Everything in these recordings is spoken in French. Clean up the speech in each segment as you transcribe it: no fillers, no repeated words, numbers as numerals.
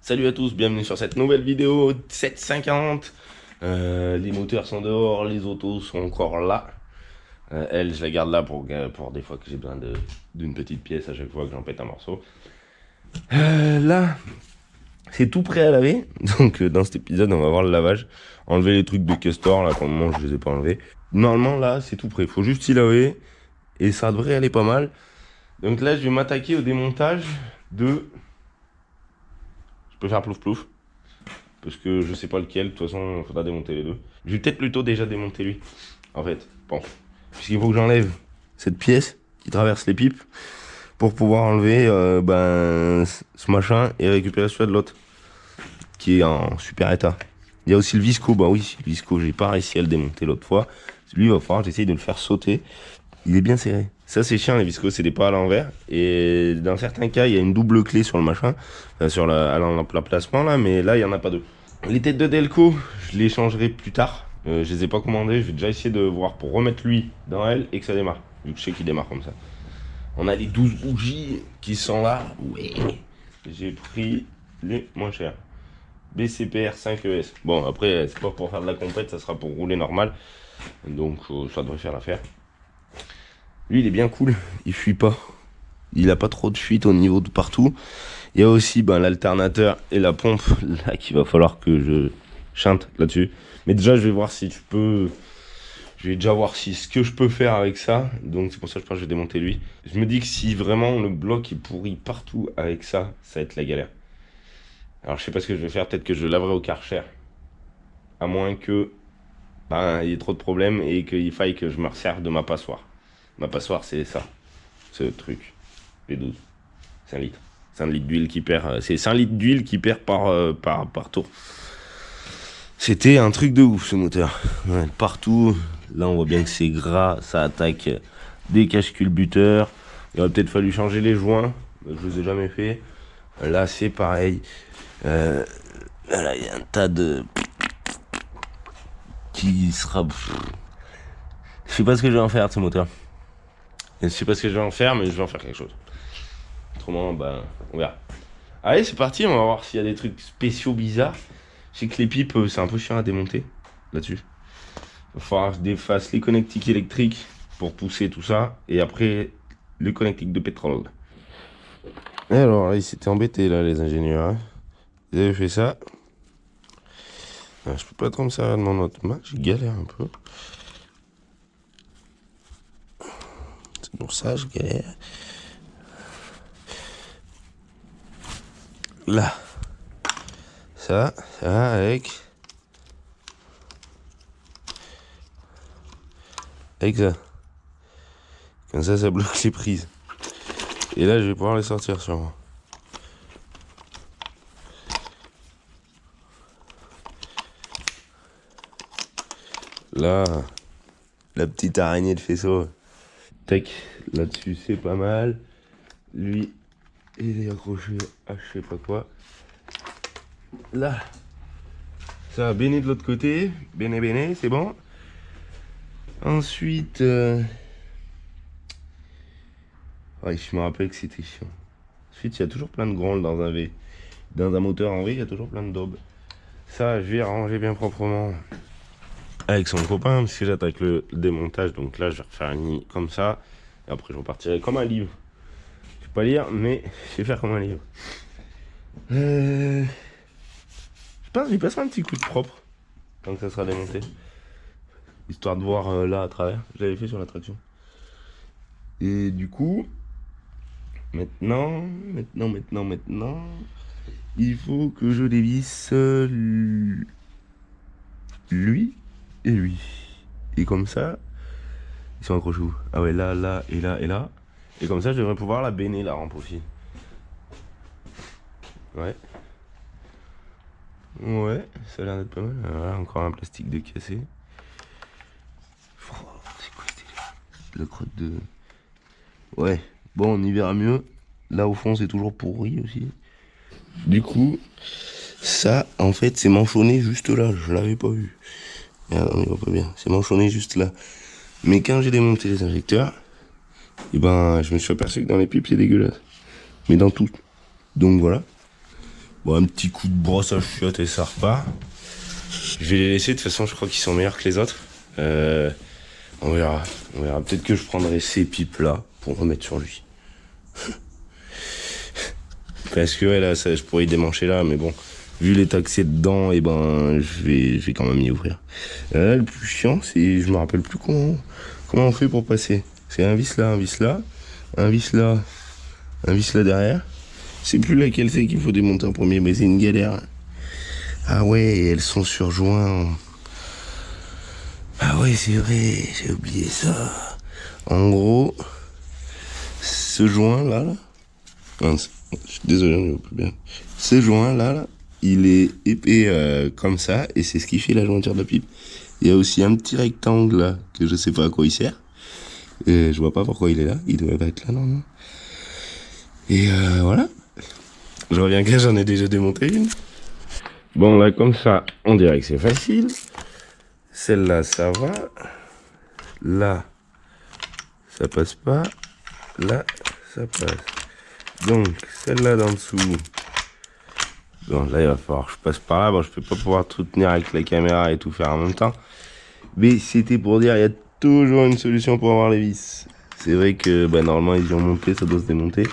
Salut à tous, bienvenue sur cette nouvelle vidéo 750. Les moteurs sont dehors, les autos sont encore là. Elle, je la garde là pour des fois que j'ai besoin d'une petite pièce à chaque fois que j'en pète un morceau. Là, c'est tout prêt à laver. Donc dans cet épisode, on va voir le lavage. Enlever les trucs de Castor, là pour le moment je les ai pas enlevés. Normalement là, c'est tout prêt, faut juste y laver. Et ça devrait aller pas mal. Donc là, je vais m'attaquer au démontage de... Je peux faire plouf plouf. Parce que je sais pas lequel, de toute façon il faudra démonter les deux. Je vais peut-être plutôt déjà démonter lui. En fait, bon. Puisqu'il faut que j'enlève cette pièce qui traverse les pipes pour pouvoir enlever ce machin et récupérer celui de l'autre qui est en super état. Il y a aussi le visco, bah oui, le visco, j'ai pas réussi à le démonter l'autre fois. Lui, il va falloir que j'essaye de le faire sauter. Il est bien serré. Ça, c'est chiant, les viscos, c'est des pas à l'envers. Et dans certains cas, il y a une double clé sur le machin, sur l'emplacement là, mais là, il y en a pas deux. Les têtes de Delco, je les changerai plus tard. Je les ai pas commandées, je vais déjà essayer de voir pour remettre lui dans elle et que ça démarre. Vu que je sais qu'il démarre comme ça. On a les 12 bougies qui sont là. Ouais. J'ai pris les moins chers. BCPR 5ES. Bon, après, c'est pas pour faire de la compète, ça sera pour rouler normal. Donc, ça devrait faire l'affaire. Lui, il est bien cool. Il fuit pas. Il a pas trop de fuite au niveau de partout. Il y a aussi l'alternateur et la pompe là qu'il va falloir que je chante là-dessus. Mais déjà, je vais voir si tu peux. Je vais déjà voir si ce que je peux faire avec ça. Donc c'est pour ça que je pense que je vais démonter lui. Je me dis que si vraiment le bloc est pourri partout avec ça, ça va être la galère. Alors je sais pas ce que je vais faire. Peut-être que je laverai au Karcher. À moins que il y ait trop de problèmes et qu'il faille que je me resserve de ma passoire. Ma passoire, c'est ça. Ce truc. V12. 5 litres. 5 litres d'huile qui perd. C'est 5 litres d'huile qui perd par tour. C'était un truc de ouf ce moteur. Ouais, partout. Là on voit bien que c'est gras. Ça attaque des cache-culbuteurs. Il aurait peut-être fallu changer les joints. Je les ai jamais fait. Là c'est pareil. Là il y a un tas de... qui sera... Je sais pas ce que je vais en faire de ce moteur. Je sais pas ce que je vais en faire, mais je vais en faire quelque chose. Autrement, on verra. Allez, c'est parti, on va voir s'il y a des trucs spéciaux bizarres. Je sais que les pipes, c'est un peu chiant à démonter là-dessus. Il va falloir que je défasse les connectiques électriques pour pousser tout ça. Et après, le connectique de pétrole. Et alors, là, ils s'étaient embêtés, là, les ingénieurs. Hein. Ils avaient fait ça. Alors, je peux pas trop me servir de mon autre main, je galère un peu. C'est pour ça, je galère. Là. Ça avec ça. Comme ça bloque les prises. Et là, je vais pouvoir les sortir sûrement. Là, la petite araignée de faisceau. Tac, là-dessus, c'est pas mal. Lui, il est accroché à je sais pas quoi. Là, ça va béné de l'autre côté. Béné, c'est bon. Ensuite, ouais, je me rappelle que c'était chiant. Ensuite, il y a toujours plein de grands dans un V. Dans un moteur en V, il y a toujours plein de daubes. Ça, je vais ranger bien proprement avec son copain, parce que j'attaque le démontage. Donc là, je vais refaire une ligne comme ça. Et après, je repartirai comme un livre. Je vais pas lire, mais je vais faire comme un livre. Je pense que je lui passerai un petit coup de propre quand ça sera démonté. Histoire de voir là à travers. Je l'avais fait sur la traction. Et du coup, maintenant, il faut que je dévisse lui et lui. Et comme ça, ils sont accrochés où? Ah ouais, là, et là, et là. Et comme ça, je devrais pouvoir la béner, la rampe aussi. Ouais. Ouais, ça a l'air d'être pas mal. Voilà, encore un plastique de cassé. Oh, c'est quoi la crotte de... Ouais, bon, on y verra mieux. Là, au fond, c'est toujours pourri aussi. Du coup, ça, en fait, c'est manchonné juste là. Je l'avais pas vu. Ah, on y voit pas bien. C'est manchonné juste là. Mais quand j'ai démonté les injecteurs, et je me suis aperçu que dans les pipes, c'est dégueulasse. Mais dans tout. Donc voilà. Bon, un petit coup de brosse à chiottes et ça repart. Je vais les laisser, de toute façon je crois qu'ils sont meilleurs que les autres. On verra. Peut-être que je prendrai ces pipes là pour remettre sur lui. Parce que ouais, là, ça, je pourrais y démancher là, mais bon, vu l'état que c'est dedans, et ben, je vais quand même y ouvrir. Là, le plus chiant, c'est, je me rappelle plus comment on fait pour passer. C'est un vis là, un vis là, un vis là, un vis là derrière. Je sais plus laquelle c'est qu'il faut démonter en premier, mais c'est une galère. Ah ouais, elles sont surjoints. Ah ouais, c'est vrai, j'ai oublié ça. En gros, ce joint là. Mince, je suis désolé, on ne voit plus bien. Ce joint là, il est épais comme ça, et c'est ce qui fait la jointure de la pipe. Il y a aussi un petit rectangle là, que je sais pas à quoi il sert. Je vois pas pourquoi il est là, il devrait pas être là non. Et voilà. Je reviens que j'en ai déjà démonté une. Bon là comme ça, on dirait que c'est facile. Celle-là ça va. Là, ça passe pas. Là, ça passe. Donc, celle-là d'en dessous. Bon, là, il va falloir que je passe par là. Bon, je peux pas pouvoir tout tenir avec la caméra et tout faire en même temps. Mais c'était pour dire, il y a toujours une solution pour avoir les vis. C'est vrai que, bah, normalement, ils y ont monté, ça doit se démonter.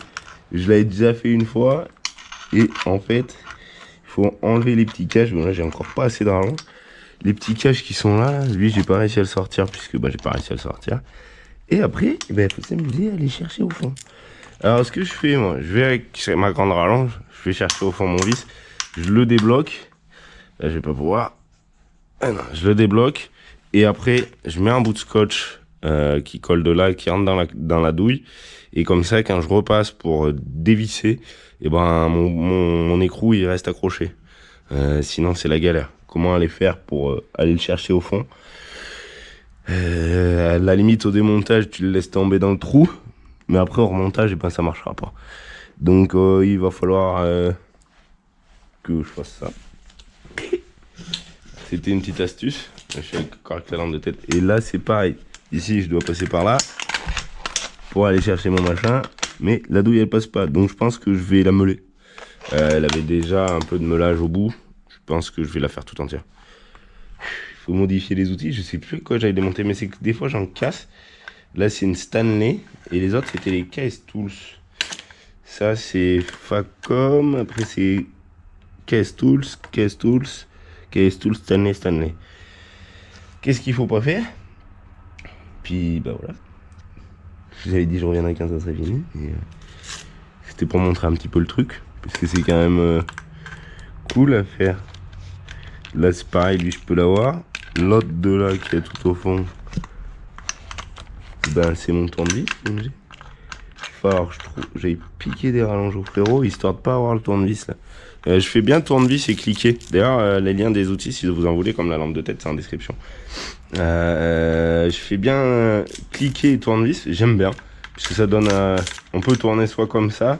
Je l'avais déjà fait une fois. Et en fait, il faut enlever les petits caches. Bon, là, j'ai encore pas assez d'argent. Les petits caches qui sont là, lui, j'ai pas réussi à le sortir, puisque, bah, j'ai pas réussi à le sortir. Et après, il faut s'amuser à aller chercher au fond. Alors, ce que je fais, moi, je vais avec ma grande rallonge, je vais chercher au fond mon vis, je le débloque. Là, je vais pas pouvoir. Ah non, je le débloque. Et après, je mets un bout de scotch qui colle de là, qui rentre dans la douille. Et comme ça, quand je repasse pour dévisser, et ben, mon écrou, il reste accroché. Sinon, c'est la galère. Comment aller faire pour aller le chercher au fond? À la limite, au démontage, tu le laisses tomber dans le trou. Mais après, au remontage, et ben, ça marchera pas. Donc, il va falloir que je fasse ça. C'était une petite astuce. Je suis encore avec la lampe de tête. Et là, c'est pareil. Ici, je dois passer par là pour aller chercher mon machin. Mais la douille, elle passe pas. Donc, je pense que je vais la meuler. Elle avait déjà un peu de meulage au bout. Je pense que je vais la faire tout entière. Il faut modifier les outils. Je sais plus quoi j'avais démonté. Mais c'est que des fois, j'en casse. Là, c'est une Stanley. Et les autres, c'était les Case Tools. Ça, c'est Facom. Après, c'est Case Tools, Stanley. Qu'est-ce qu'il faut pas faire? Puis, bah voilà. Je vous avais dit, je reviendrai quand ça serait fini. C'était pour montrer un petit peu le truc. Parce que c'est quand même cool à faire. Là, c'est pareil, lui, je peux l'avoir. L'autre de là, qui est tout au fond, ben, c'est mon tournevis. Alors, j'avais piqué des rallonges au frérot, histoire de pas avoir le tournevis là. Je fais bien tournevis et cliquer. D'ailleurs, les liens des outils, si vous en voulez, comme la lampe de tête, c'est en description. Je fais bien cliquer et tournevis, j'aime bien. Parce que ça donne on peut tourner soit comme ça.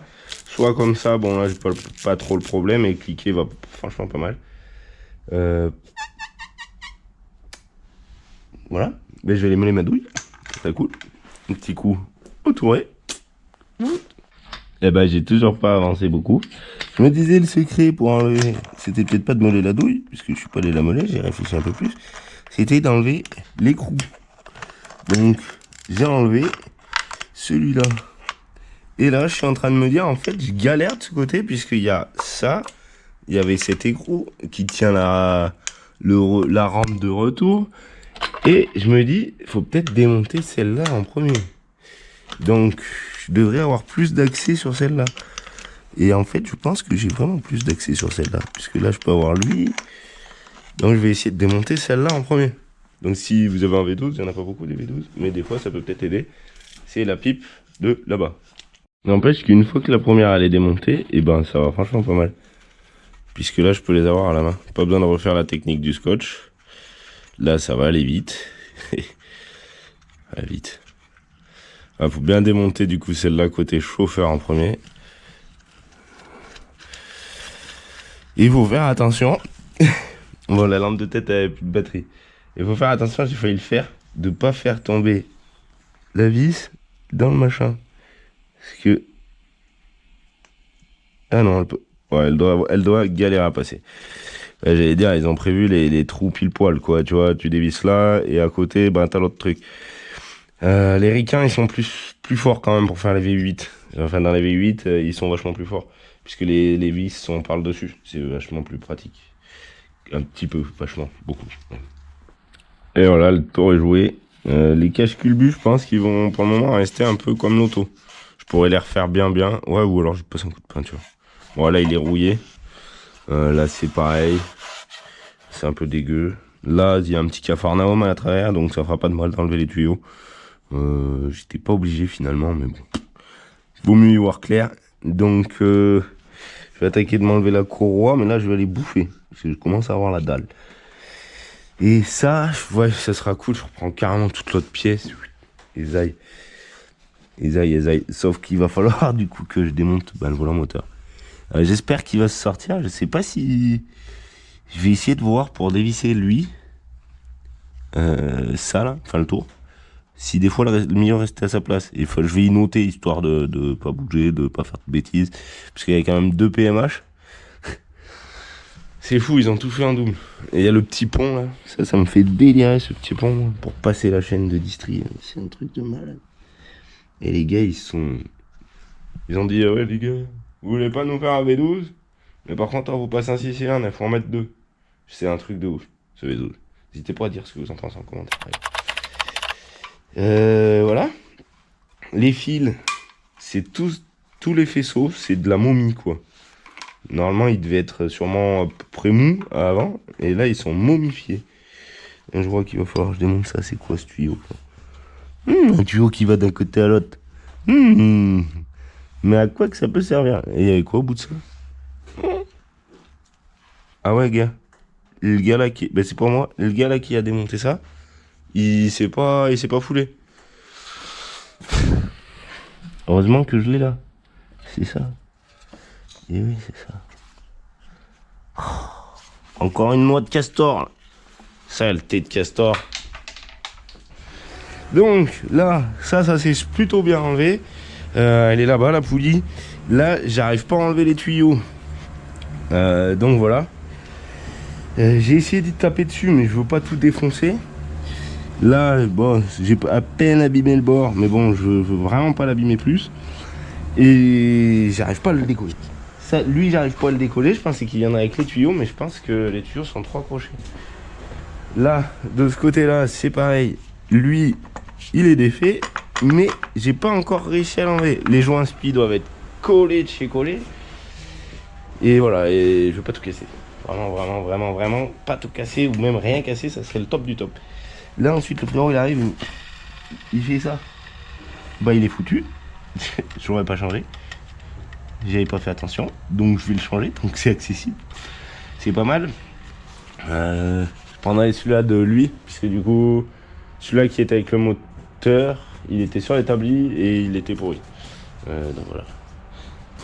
Bon là, j'ai pas trop le problème. Et cliquer va franchement pas mal. Voilà. Mais je vais aller mêler ma douille. C'est cool. Un petit coup autouré. Eh ben, j'ai toujours pas avancé beaucoup. Je me disais, le secret pour enlever, c'était peut-être pas de meuler la douille, puisque je suis pas allé la meuler, j'ai réfléchi un peu plus. C'était d'enlever l'écrou. Donc, j'ai enlevé celui-là. Et là, je suis en train de me dire, en fait, je galère de ce côté, puisqu'il y a ça, il y avait cet écrou qui tient la rampe de retour. Et je me dis, il faut peut-être démonter celle-là en premier. Donc, je devrais avoir plus d'accès sur celle-là. Et en fait, je pense que j'ai vraiment plus d'accès sur celle-là. Puisque là, je peux avoir lui. Donc, je vais essayer de démonter celle-là en premier. Donc, si vous avez un V12, il n'y en a pas beaucoup des V12. Mais des fois, ça peut peut-être aider. C'est la pipe de là-bas. N'empêche qu'une fois que la première, elle est démontée, et ben, ça va franchement pas mal. Puisque là, je peux les avoir à la main. Pas besoin de refaire la technique du scotch. Là, ça va aller vite. Vite. Il faut bien démonter du coup celle-là côté chauffeur en premier. Il faut faire attention. Bon, la lampe de tête avait plus de batterie. Il faut faire attention, j'ai failli le faire, de pas faire tomber la vis dans le machin. Parce que... Ah non, Ouais, elle doit galérer à passer. Ouais, j'allais dire, ils ont prévu les trous pile poil, quoi. Tu vois, tu dévisses là, et à côté, ben, t'as l'autre truc. Les ricains, ils sont plus forts quand même pour faire les V8. Enfin, dans les V8, ils sont vachement plus forts. Puisque les vis sont par le dessus. C'est vachement plus pratique. Un petit peu, vachement, beaucoup. Ouais. Et voilà, le tour est joué. Les caches culbus, je pense qu'ils vont pour le moment rester un peu comme l'auto. Je pourrais les refaire bien. Ouais, ou alors je passe un coup de peinture. Bon, là, il est rouillé. Là, c'est pareil. C'est un peu dégueu. Là, il y a un petit cafarnaum à travers, donc ça fera pas de mal d'enlever les tuyaux. J'étais pas obligé finalement, mais bon. Vaut mieux y voir clair. Donc, je vais attaquer de m'enlever la courroie, mais là, je vais aller bouffer. Parce que je commence à avoir la dalle. Et ça, ouais, ça sera cool. Je reprends carrément toute l'autre pièce. Et zaï. Sauf qu'il va falloir du coup que je démonte le volant moteur. J'espère qu'il va se sortir. Je sais pas si... Je vais essayer de voir pour dévisser lui. Ça là, enfin le tour. Si des fois le milieu restait à sa place. Et je vais y noter histoire de pas bouger, de pas faire de bêtises. Parce qu'il y a quand même 2 PMH. C'est fou, ils ont tout fait en double. Et il y a le petit pont là. Ça me fait délirer ce petit pont pour passer la chaîne de distri. C'est un truc de malade. Et les gars, ils ont dit, ouais les gars, vous voulez pas nous faire un V12? Mais par contre, on vous passe un 6 cylindres, il faut en mettre 2. C'est un truc de ouf, ce V12. N'hésitez pas à dire ce que vous en pensez en commentaire. Voilà. Les fils, c'est tous les faisceaux, c'est de la momie quoi. Normalement, ils devaient être sûrement à peu près mous avant, et là, ils sont momifiés. Et je vois qu'il va falloir que je démonte ça. C'est quoi ce tuyau quoi? Un tuyau qui va d'un côté à l'autre. Mais à quoi que ça peut servir? Et il y avait quoi au bout de ça? Ah ouais, gars. Le gars là qui... Ben c'est pour moi. Le gars là qui a démonté ça, il s'est pas foulé. Heureusement que je l'ai là. C'est ça. Et oui, c'est ça. Oh, encore une noix de castor. Saleté de castor. Donc là, ça s'est plutôt bien enlevé. Elle est là-bas, la poulie. Là, j'arrive pas à enlever les tuyaux. Donc voilà. J'ai essayé de taper dessus, mais je veux pas tout défoncer. Là, bon, j'ai à peine abîmé le bord, mais bon, je veux vraiment pas l'abîmer plus. Et j'arrive pas à le décoller. Ça, lui, j'arrive pas à le décoller. Je pensais qu'il viendrait avec les tuyaux, mais je pense que les tuyaux sont trop accrochés. Là, de ce côté-là, c'est pareil. Lui, il est défait, mais j'ai pas encore réussi à l'enlever. Les joints spi doivent être collés de chez collés. Et voilà, et je veux pas tout casser. Vraiment, pas tout casser ou même rien casser, ça serait le top du top. Là, ensuite, le frérot, il arrive, il fait ça. Bah, il est foutu. J'aurais pas changé. J'avais pas fait attention, donc je vais le changer, donc c'est accessible. C'est pas mal. Je prendrai celui-là de lui, puisque du coup, celui-là qui était avec le moteur, il était sur l'établi et il était pourri. Donc voilà.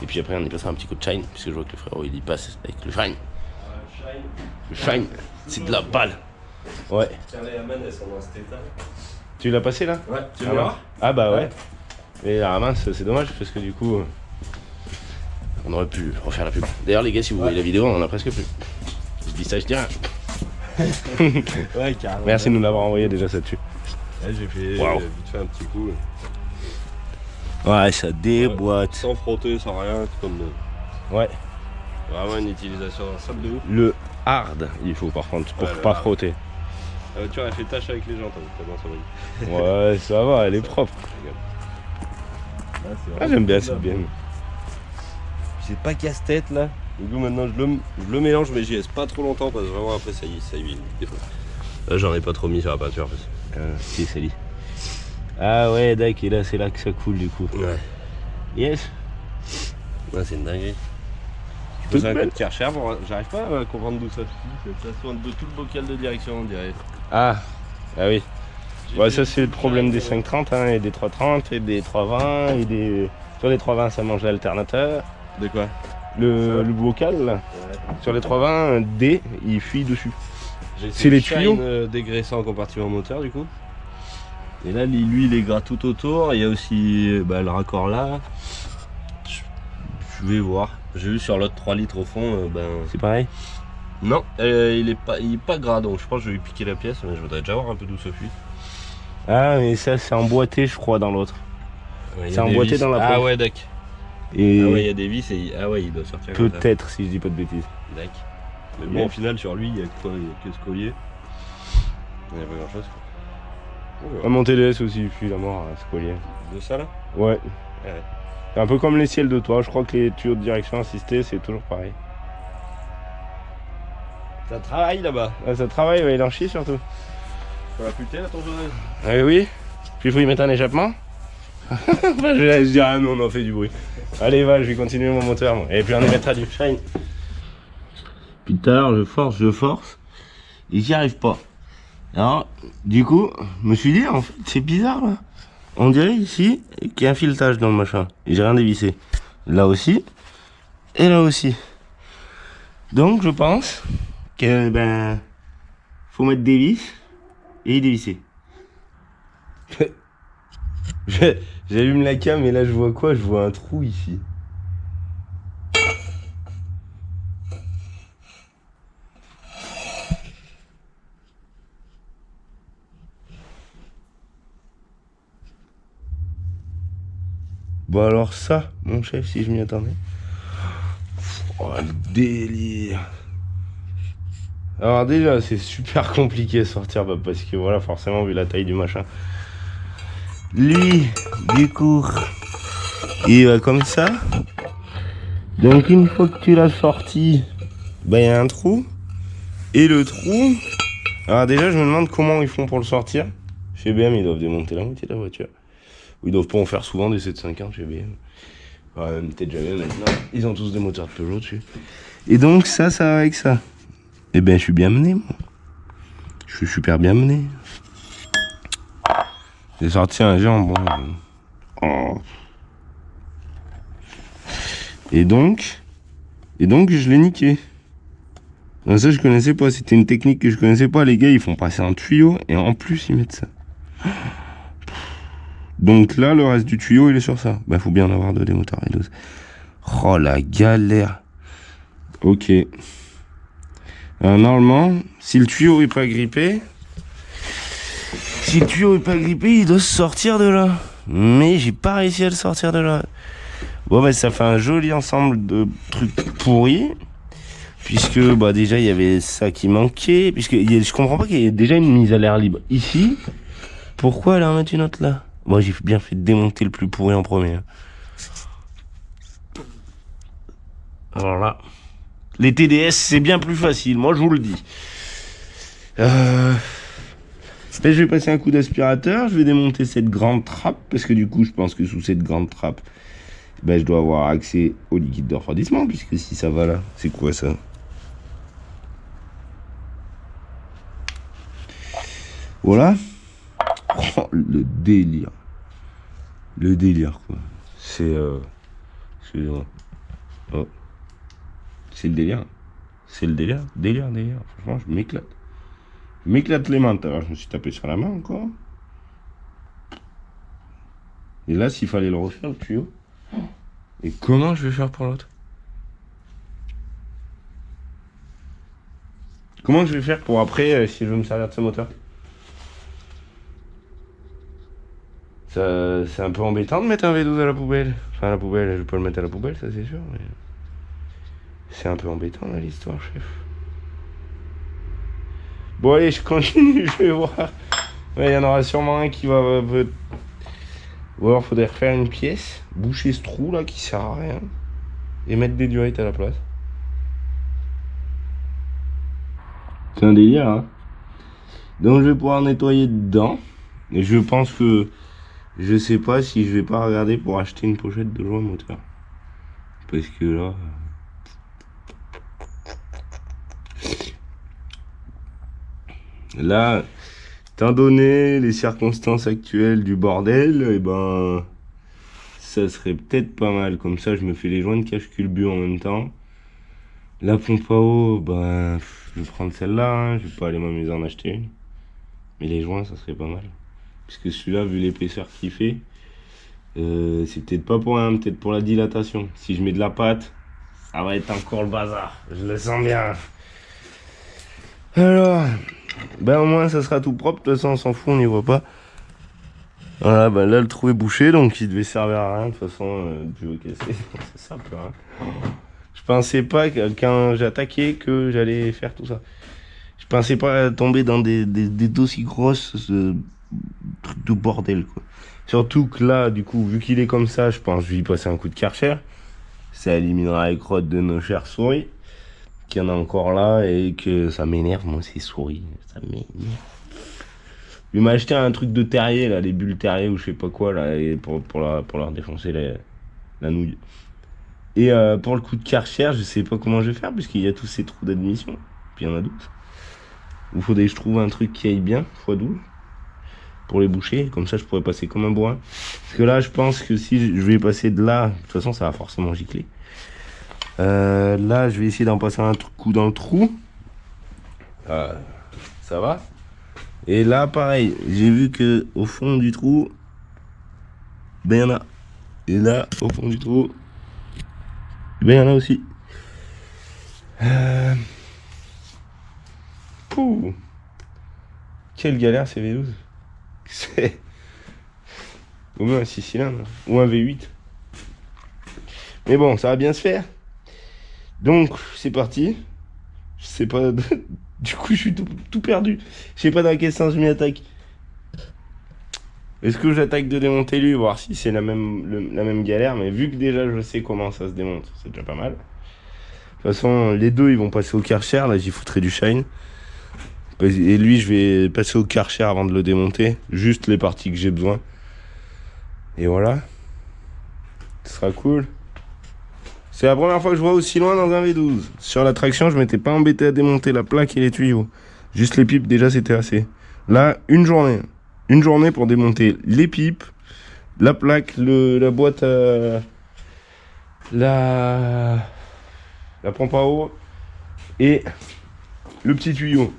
Et puis après, on y passera un petit coup de shine, puisque je vois que le frérot il y passe avec le shine. Le shine, c'est de la balle. Ouais. Tiens, les Yaman, elles sont dans cet état. Tu l'as passé là? Ouais, tu veux voir? Ah bah ouais. Mais la mince, c'est dommage, parce que du coup, on aurait pu refaire la pub. D'ailleurs, les gars, si vous voyez la vidéo, on en a presque plus. Je dis ça, je dis rien. Ouais, carrément. Merci de nous l'avoir envoyé déjà ça dessus. Ouais, j'ai fait vite fait un petit coup. Ouais, ça déboîte. Sans frotter, sans rien, comme Ouais. vraiment une utilisation simple de ouf. Le hard, il faut par contre, pour pas frotter. La voiture elle fait tâche avec les jantes, tellement ça brille. Ouais, ça va, elle est propre. Ah, j'aime bien, c'est bien. C'est pas casse-tête là. Du coup maintenant je le mélange, mais j'y laisse pas trop longtemps parce que vraiment après ça huile des fois. Là j'en ai pas trop mis sur la peinture. Si, c'est dit. Ah ouais, d'accord, et là c'est là que ça coule du coup. Ouais. Yes. Ouais, c'est une dinguerie. Je pose un coup de Karcher, j'arrive pas à comprendre d'où ça se ça tourne de tout le bocal de direction on dirait. Ah oui. Ouais, ça c'est le problème des 530 hein, et des 330 et des 320 et des... Sur les 320 ça mange l'alternateur. De quoi? Le bocal là. Ouais. Sur les 320 D il fuit dessus. C'est les tuyaux dégraissant en compartiment moteur du coup. Et là lui il est gras tout autour, il y a aussi le raccord là. Je vais voir. J'ai vu sur l'autre 3 litres au fond, C'est pareil? Non, il est pas gras, donc je pense que je vais lui piquer la pièce, mais je voudrais déjà voir un peu d'où ça fuit. Ah, mais ça, c'est emboîté, je crois, dans l'autre. Ouais, c'est emboîté dans la Ah poche. ouais, d'accord. Et Ah ouais, il y a des vis et ah ouais, il doit sortir comme ça. peut-être, si je dis pas de bêtises. D'accord. Mais bon, au final, sur lui, il y a quoi? Il y a que ce collier. Il n'y a pas grand chose. Ah, mon TDS aussi, il fuit la mort à ce collier. De ça là? Ouais. Ouais. C'est un peu comme les ciels de toit, je crois que les tuyaux de direction assistée, c'est toujours pareil. Ça travaille là-bas. Ah, ça travaille, ouais, il en chie surtout. Faut la puter la tondeuse. Ah oui. Puis il faut y mettre un échappement. Bah, je dis, ah non, on en fait du bruit. Allez, va, je vais continuer mon moteur. Moi. Et puis on y mettra du shine. Puis tout à l'heure, je force. Et j'y arrive pas. Alors, du coup, je me suis dit, en fait, c'est bizarre là. On dirait ici qu'il y a un filetage dans le machin. Et j'ai rien dévissé. Là aussi. Et là aussi. Donc, je pense que, faut mettre des vis et dévisser. J'allume la cam et là je vois quoi? Je vois un trou ici. Bon alors ça, mon chef, si je m'y attendais. Oh le délire. Alors déjà c'est super compliqué à sortir parce que voilà forcément vu la taille du machin. Lui, du coup, il va comme ça. Donc une fois que tu l'as sorti, il y a un trou. Et le trou, alors déjà je me demande comment ils font pour le sortir. Chez BM ils doivent démonter la moitié de la voiture. Ou ils doivent pas en faire souvent des 750 chez BM. Ouais, peut-être jamais maintenant. Ils ont tous des moteurs de Peugeot dessus. Et donc ça va avec ça. Eh ben je suis bien mené moi. Je suis super bien mené. J'ai sorti un jambon. Oh. Et donc je l'ai niqué. Non, ça je connaissais pas, c'était une technique que je connaissais pas. Les gars ils font passer un tuyau et en plus ils mettent ça. Donc là le reste du tuyau il est sur ça. Faut bien en avoir deux des moteurs et 12. Oh la galère. Ok. Alors, normalement, si le tuyau est pas grippé, il doit sortir de là. Mais j'ai pas réussi à le sortir de là. Bon ça fait un joli ensemble de trucs pourris. Puisque déjà il y avait ça qui manquait. Je comprends pas qu'il y ait déjà une mise à l'air libre ici. Pourquoi aller en mettre une autre là? Moi j'ai bien fait de démonter le plus pourri en premier. Alors là, les TDS c'est bien plus facile, moi je vous le dis. Là je vais passer un coup d'aspirateur, je vais démonter cette grande trappe. Parce que du coup je pense que sous cette grande trappe, je dois avoir accès au liquide de refroidissement. Puisque si ça va là, c'est quoi ça? Voilà. Oh, le délire. Le délire, quoi. C'est... Excusez-moi. Oh. C'est le délire. C'est le délire. Délire. Franchement, je m'éclate. Je m'éclate les mains. Alors, je me suis tapé sur la main encore. Et là, s'il fallait le refaire, le tuyau. Et comment je vais faire pour l'autre? Comment je vais faire pour après, si je veux me servir de ce moteur? C'est un peu embêtant de mettre un V12 à la poubelle. Enfin, à la poubelle, je vais pas le mettre à la poubelle, ça c'est sûr. Mais... c'est un peu embêtant là l'histoire, chef. Bon, allez, je continue, je vais voir. Ouais, il y en aura sûrement un qui va. Ou alors, faudrait refaire une pièce, boucher ce trou là qui sert à rien. Et mettre des durettes à la place. C'est un délire, hein. Donc, je vais pouvoir nettoyer dedans. Et je pense que. Je sais pas si je vais pas regarder pour acheter une pochette de joint moteur. Parce que là... Là, étant donné les circonstances actuelles du bordel, ça serait peut-être pas mal. Comme ça, je me fais les joints de cache-culbut en même temps. La pompe à eau, je vais prendre celle-là, hein. Je vais pas aller m'amuser à en acheter une. Mais les joints, ça serait pas mal. Parce que celui-là, vu l'épaisseur qu'il fait, c'est peut-être pas pour rien, peut-être pour la dilatation. Si je mets de la pâte, Ça va être encore le bazar, je le sens bien. Alors, ben au moins ça sera tout propre, de toute façon on s'en fout, on n'y voit pas. Voilà, ben là le trou est bouché, donc il devait servir à rien, de toute façon, du haut cassé, c'est simple. Hein. Je pensais pas que quand j'ai attaqué que j'allais faire tout ça. Je pensais pas tomber dans des d'aussi grosses trucs de bordel, quoi. Surtout que là, du coup, vu qu'il est comme ça, je pense que je vais y passer un coup de Karcher. Ça éliminera les crottes de nos chères souris, qu'il y en a encore là, et que ça m'énerve, moi, ces souris. Ça m'énerve. Je vais m'acheter un truc de terrier, là, les bulles terrier ou je sais pas quoi, là, et pour leur défoncer la nouille. Et pour le coup de Karcher, je sais pas comment je vais faire, puisqu'il y a tous ces trous d'admission. Puis il y en a d'autres. Il faudrait que je trouve un truc qui aille bien, x12, pour les boucher, comme ça je pourrais passer comme un bourrin. Parce que là, je pense que si je vais passer de là, de toute façon ça va forcément gicler. Là, je vais essayer d'en passer un coup dans le trou. Ça va. Et là, pareil, j'ai vu que au fond du trou, ben il y en a. Et là, au fond du trou, ben il y en a aussi. Pouh. Quelle galère ces V12. C'est au moins un 6 cylindres ou un V8. Mais bon, ça va bien se faire. Donc, c'est parti. Je sais pas. Du coup, je suis tout perdu. Je sais pas dans quel sens je m'y attaque. Est-ce que j'attaque de démonter lui, voir si c'est la même galère. Mais vu que déjà je sais comment ça se démonte, c'est déjà pas mal. De toute façon, les deux ils vont passer au Karcher. Là, j'y foutrai du shine. Et lui, je vais passer au Karcher avant de le démonter. Juste les parties que j'ai besoin. Et voilà. Ce sera cool. C'est la première fois que je vois aussi loin dans un V12. Sur la traction, je m'étais pas embêté à démonter la plaque et les tuyaux. Juste les pipes, déjà, c'était assez. Là, une journée. Une journée pour démonter les pipes, la plaque, la boîte la pompe à eau et le petit tuyau.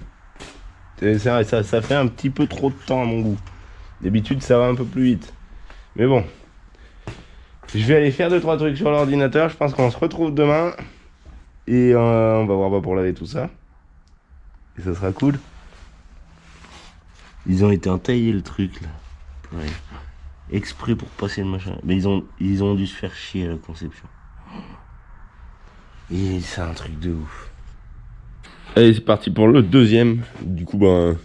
Ça fait un petit peu trop de temps à mon goût. D'habitude, ça va un peu plus vite. Mais bon. Je vais aller faire 2-3 trucs sur l'ordinateur. Je pense qu'on se retrouve demain. Et on va voir pour laver tout ça. Et ça sera cool. Ils ont été entaillés le truc là. Ouais. Exprès pour passer le machin. Mais ils ont dû se faire chier à la conception. Et c'est un truc de ouf. Allez, c'est parti pour le deuxième. Du coup, ben,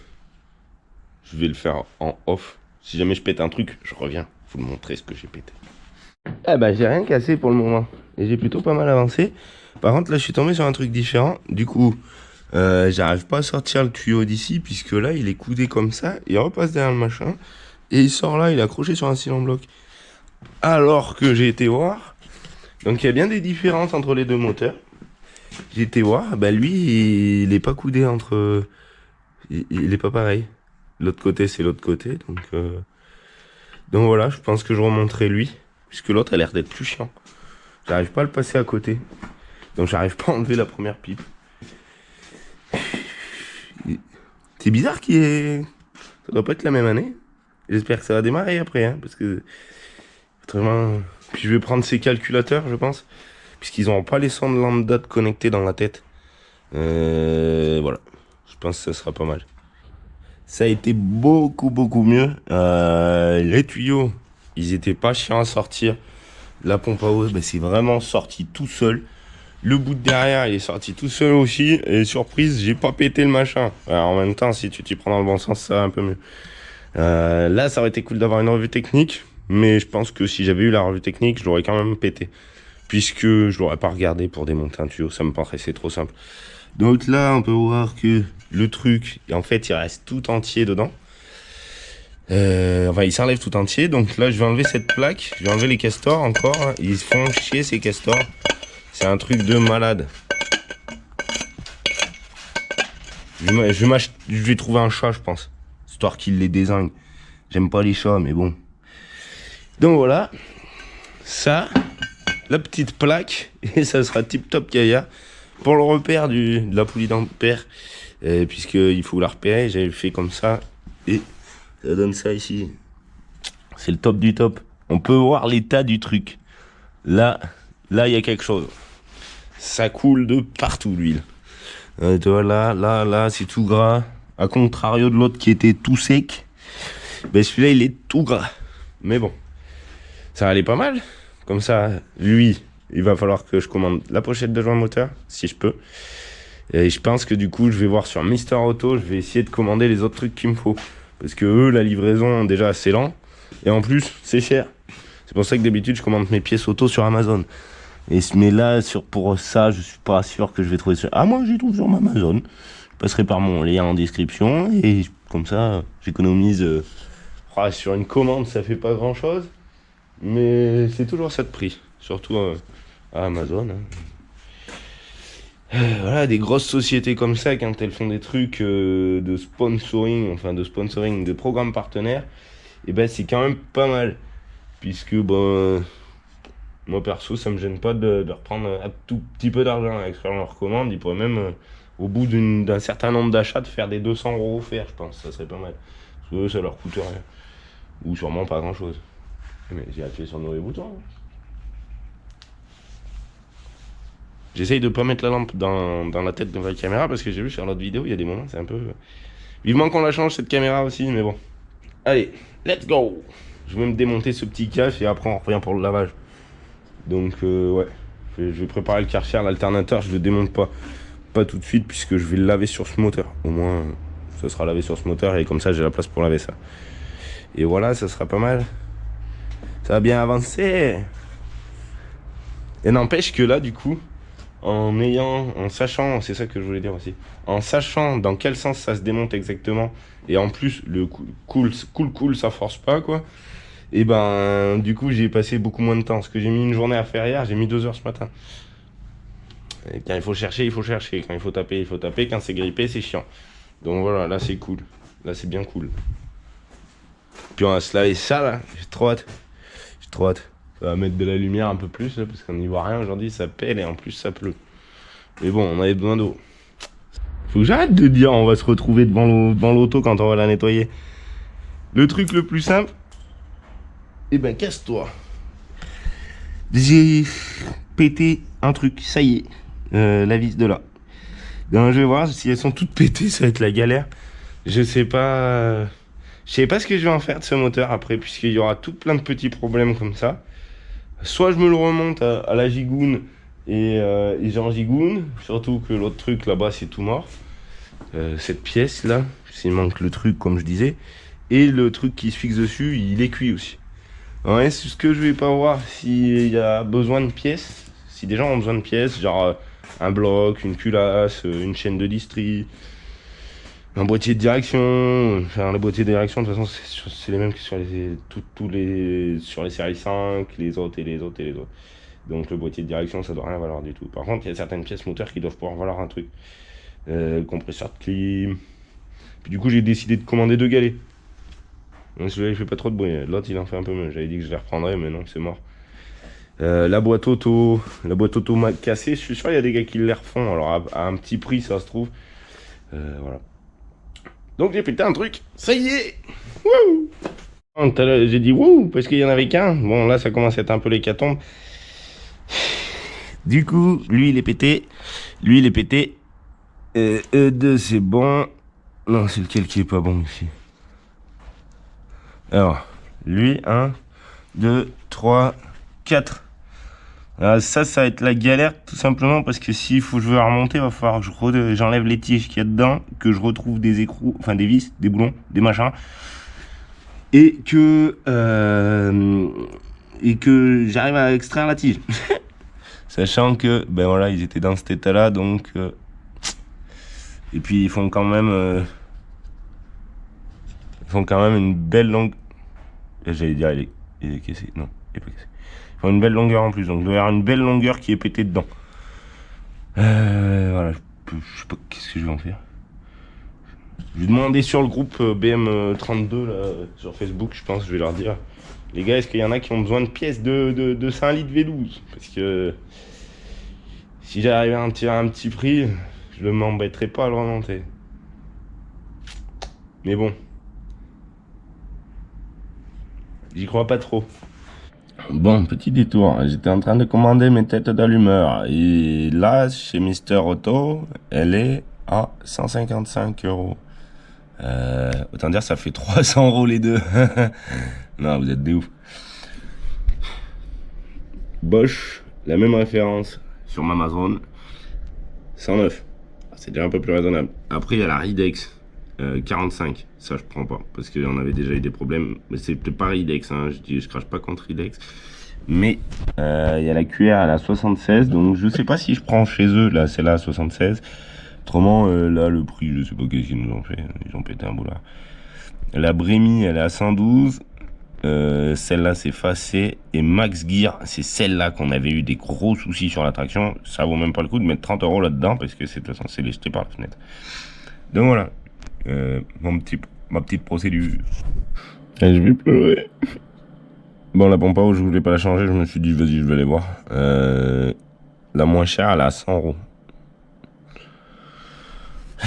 je vais le faire en off. Si jamais je pète un truc, je reviens. Vous me montrer ce que j'ai pété. Eh ben, j'ai rien cassé pour le moment. Et j'ai plutôt pas mal avancé. Par contre, là, je suis tombé sur un truc différent. Du coup, j'arrive pas à sortir le tuyau d'ici, puisque là, il est coudé comme ça. Il repasse derrière le machin. Et il sort là, il est accroché sur un cylindre bloc. Alors que j'ai été voir. Donc, il y a bien des différences entre les deux moteurs. J'ai été voir. Bah, lui, il est pas coudé entre. Il est pas pareil. L'autre côté, c'est l'autre côté. Donc voilà, je pense que je remonterai lui. Puisque l'autre a l'air d'être plus chiant. J'arrive pas à le passer à côté. Donc j'arrive pas à enlever la première pipe. C'est bizarre qu'il est... Ça doit pas être la même année. J'espère que ça va démarrer après. Hein, parce que... Autrement... Puis je vais prendre ces calculateurs, je pense. Puisqu'ils n'auront pas les sondes lambda connectés dans la tête. Voilà. Je pense que ça sera pas mal. Ça a été beaucoup mieux. Les tuyaux... Ils étaient pas chiants à sortir. La pompe à eau, c'est vraiment sorti tout seul. Le bout de derrière, il est sorti tout seul aussi. Et surprise, j'ai pas pété le machin. Alors, en même temps, si tu t'y prends dans le bon sens, ça va un peu mieux. Là, ça aurait été cool d'avoir une revue technique. Mais je pense que si j'avais eu la revue technique, je l'aurais quand même pété. Puisque je l'aurais pas regardé pour démonter un tuyau. Ça me paraissait trop simple. Donc là, on peut voir que le truc, en fait, il reste tout entier dedans. Enfin, il s'enlève tout entier. Donc là, je vais enlever cette plaque. Je vais enlever les castors encore. Ils se font chier, ces castors. C'est un truc de malade. Je vais trouver un chat, je pense. Histoire qu'il les dézingue. J'aime pas les chats, mais bon. Donc voilà. Ça, la petite plaque. Et ça sera tip top Gaïa. Pour le repère de la poulie d'ampère. Puisqu'il faut la repérer. J'avais fait comme ça. Et ça donne ça ici. C'est le top du top. On peut voir l'état du truc. Là, il y a quelque chose. ça coule de partout l'huile. Tu vois, là, c'est tout gras. À contrario de l'autre qui était tout sec, ben celui-là, il est tout gras. Mais bon, ça allait pas mal. Comme ça, lui, il va falloir que je commande la pochette de joint moteur, si je peux. Et je pense que du coup, je vais voir sur Mister Auto, je vais essayer de commander les autres trucs qu'il me faut. Parce que eux, la livraison, déjà, c'est lent. Et en plus, c'est cher. C'est pour ça que d'habitude, je commande mes pièces auto sur Amazon. Mais là, pour ça, je suis pas sûr que je vais trouver sur... Ah, moi, j'y trouve sur Amazon. Je passerai par mon lien en description. Et comme ça, j'économise... sur une commande, ça fait pas grand-chose. Mais c'est toujours ça de prix. Surtout à Amazon. Voilà, des grosses sociétés comme ça, quand elles font des trucs de sponsoring, de programmes partenaires, et ben c'est quand même pas mal. Puisque, moi perso, ça me gêne pas de reprendre un tout petit peu d'argent avec ce leur commande. Ils pourraient même, au bout d'un certain nombre d'achats, de faire des 200 € offerts, je pense. Ça serait pas mal. Parce que eux, ça leur coûte rien. Ou sûrement pas grand chose. Mais j'ai appuyé sur le mauvais bouton. J'essaye de pas mettre la lampe dans la tête de la caméra parce que j'ai vu sur l'autre vidéo, il y a des moments, c'est un peu... Vivement qu'on la change cette caméra aussi, mais bon. Allez, let's go. Je vais me démonter ce petit cache et après on revient pour le lavage. Donc ouais, je vais préparer le Karcher, l'alternateur, je le démonte pas tout de suite puisque je vais le laver sur ce moteur. Au moins, ça sera lavé sur ce moteur et comme ça j'ai la place pour laver ça. Et voilà, ça sera pas mal. Ça va bien avancer. Et n'empêche que là, du coup, en sachant, c'est ça que je voulais dire aussi, en sachant dans quel sens ça se démonte exactement, et en plus, le cool, ça force pas, quoi, et ben, du coup, j'ai passé beaucoup moins de temps. Ce que j'ai mis une journée à faire hier, j'ai mis 2 heures ce matin. Et quand il faut chercher, il faut chercher. Quand il faut taper, il faut taper. Quand c'est grippé, c'est chiant. Donc voilà, là, c'est cool. Là, c'est bien cool. Puis on va se laver ça, là. J'ai trop hâte. Ça va mettre de la lumière un peu plus, là, parce qu'on n'y voit rien aujourd'hui, ça pèle et en plus ça pleut. Mais bon, on avait besoin d'eau. Faut que j'arrête de dire on va se retrouver devant l'auto quand on va la nettoyer. Le truc le plus simple, eh ben casse-toi. J'ai pété un truc, ça y est, la vis de là. Donc, je vais voir si elles sont toutes pétées, ça va être la galère. Je sais pas ce que je vais en faire de ce moteur après, puisqu'il y aura tout plein de petits problèmes comme ça. Soit je me le remonte à la gigoune et j'en gigoune, surtout que l'autre truc là-bas c'est tout mort. Cette pièce là, s'il manque le truc comme je disais, et le truc qui se fixe dessus, il est cuit aussi. Ouais, c'est ce que je vais pas voir s'il y a besoin de pièces, si des gens ont besoin de pièces, genre un bloc, une culasse, une chaîne de distri, un boîtier de direction. Enfin, le boîtier de direction de toute façon c'est les mêmes que sur sur les séries 5, les autres. Donc le boîtier de direction ça doit rien valoir du tout. Par contre il y a certaines pièces moteurs qui doivent pouvoir valoir un truc. Compresseur de clim. Puis du coup j'ai décidé de commander 2 galets. Donc celui-là il fait pas trop de bruit. L'autre il en fait un peu mieux. J'avais dit que je les reprendrais mais non c'est mort. La boîte auto m'a cassé. Je suis sûr il y a des gars qui les refont. Alors à un petit prix ça se trouve. Voilà. Donc j'ai pété un truc, ça y est. Wouh. J'ai dit wouh parce qu'il y en avait qu'un. Bon là ça commence à être un peu l'hécatombe. Du coup, lui il est pété. E2 c'est bon. Non, c'est lequel qui est pas bon ici. Alors, lui, 1, 2, 3, 4. Alors ça va être la galère tout simplement parce que s'il faut que je veux la remonter, il va falloir que j'enlève les tiges qu'il y a dedans, que je retrouve des écrous, enfin des vis, des boulons, des machins, et que j'arrive à extraire la tige. Sachant que, ben voilà, ils étaient dans cet état-là, donc... et puis ils font quand même une belle longue... J'allais dire, il est cassé. Non, il est pas cassé. Ils font une belle longueur en plus, donc il doit y avoir une belle longueur qui est pétée dedans. Voilà, je sais pas qu'est-ce que je vais en faire. Je vais demander sur le groupe BM32 là, sur Facebook, je pense, je vais leur dire. Les gars, est-ce qu'il y en a qui ont besoin de pièces de 5 litres V12? Parce que si j'arrive à en tirer un petit prix, je ne m'embêterai pas à le remonter. Mais bon. J'y crois pas trop. Bon, petit détour. J'étais en train de commander mes têtes d'allumeur. Et là, chez Mister Auto, elle est à 155 euros. Autant dire, ça fait 300 euros les deux. Non, vous êtes des ouf. Bosch, la même référence sur Amazon. 109. C'est déjà un peu plus raisonnable. Après, il y a la Ridex 45. Ça, je prends pas parce qu'on avait déjà eu des problèmes. Mais c'est peut-être pas Ridex. Hein. Je crache pas contre Ridex. Mais il y a la cuillère à la 76. Donc, je sais pas si je prends chez eux. Là, c'est là 76. Autrement, là, le prix, je sais pas qu'est-ce qu'ils nous ont fait. Ils ont pété un boulard. La Brémy, elle est à 112. Celle-là, c'est Facé. Et Max Gear, c'est celle-là qu'on avait eu des gros soucis sur la traction. Ça vaut même pas le coup de mettre 30 euros là-dedans parce que c'est censé les jeter par la fenêtre. Donc voilà, ma petite procédure. Et je vais pleurer. Bon, la pompe à eau, je voulais pas la changer. Je me suis dit, vas-y, je vais aller voir. La moins chère, elle est à 100 euros.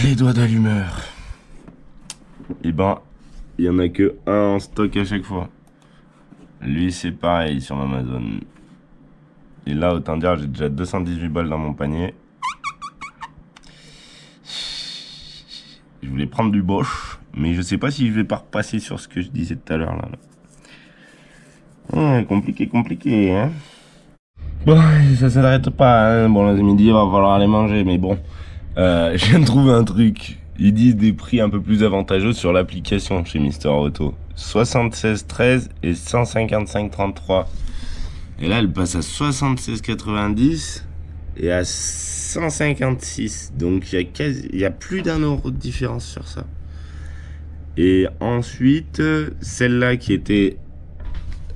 Les doigts d'allumeur. Et ben, il y en a que un en stock à chaque fois. Lui, c'est pareil sur Amazon. Et là, autant dire, j'ai déjà 218 balles dans mon panier. Je voulais prendre du Bosch, mais je sais pas si je vais pas repasser sur ce que je disais tout à l'heure là. Compliqué, hein. Bon, ça s'arrête pas, hein. Bon, là, c'est midi, il va falloir aller manger, mais bon. Je viens de trouver un truc. Ils disent des prix un peu plus avantageux sur l'application chez Mister Auto. 76,13 et 155,33. Et là, elle passe à 76,90 et à 156. Donc, il y a plus d'1 euro de différence sur ça. Et ensuite, celle-là qui était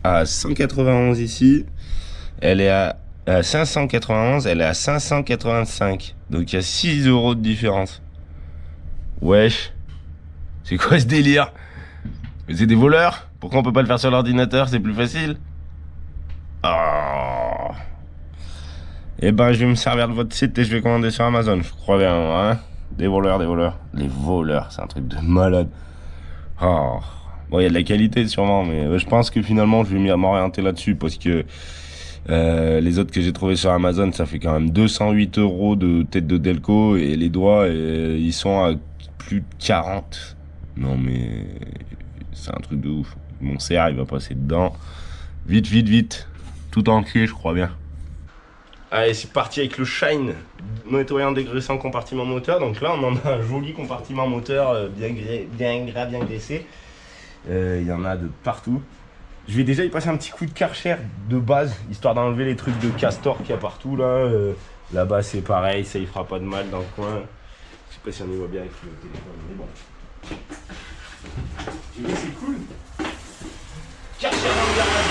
à 191 ici, elle est à 591, elle est à 585. Donc, il y a 6 euros de différence. Wesh. C'est quoi ce délire? Mais c'est des voleurs? Pourquoi on peut pas le faire sur l'ordinateur? C'est plus facile? Oh. Eh ben, je vais me servir de votre site et je vais commander sur Amazon, je crois bien, hein. Des voleurs. Les voleurs, c'est un truc de malade. Oh. Bon, il y a de la qualité sûrement, mais je pense que finalement, je vais m'orienter là-dessus parce que les autres que j'ai trouvés sur Amazon, ça fait quand même 208 euros de tête de Delco et les doigts, ils sont à plus de 40. Non, mais c'est un truc de ouf. Mon CR, il va passer dedans. Vite. Tout entier, je crois bien. Allez, c'est parti avec le Shine nettoyant dégraissant compartiment moteur. Donc là, on en a un joli compartiment moteur bien graissé. Il y en a de partout. Je vais déjà y passer un petit coup de Karcher de base, histoire d'enlever les trucs de castor qu'il y a partout là. Là-bas, c'est pareil, ça y fera pas de mal dans le coin. Je sais pas si on y voit bien avec le téléphone, mais bon. Tu vois, c'est cool. Karcher dans le garage.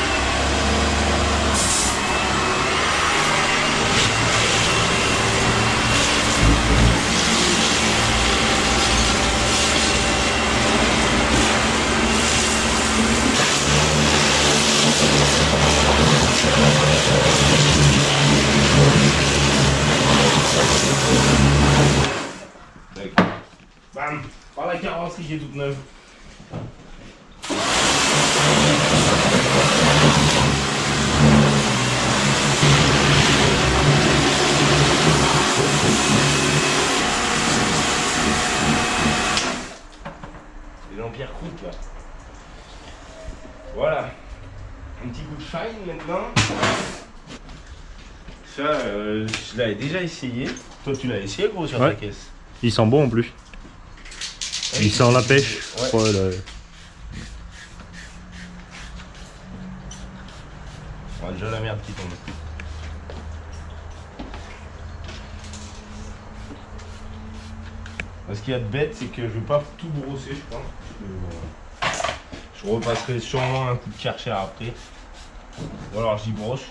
Bam, par la carrosserie qui est toute neuve. C'est Jean-Pierre Croûte là. Voilà. Un petit coup de Shine maintenant. Ça, je l'avais déjà essayé. Toi, tu l'as essayé, gros, sur ta caisse? Il sent bon en plus. Il sent la pêche. Ouais. Oh, là. On a déjà la merde qui tombe. Ce qu'il y a de bête, c'est que je vais pas tout brosser, je pense. Je repasserai sûrement un coup de Karcher après. Ou alors j'y brosse.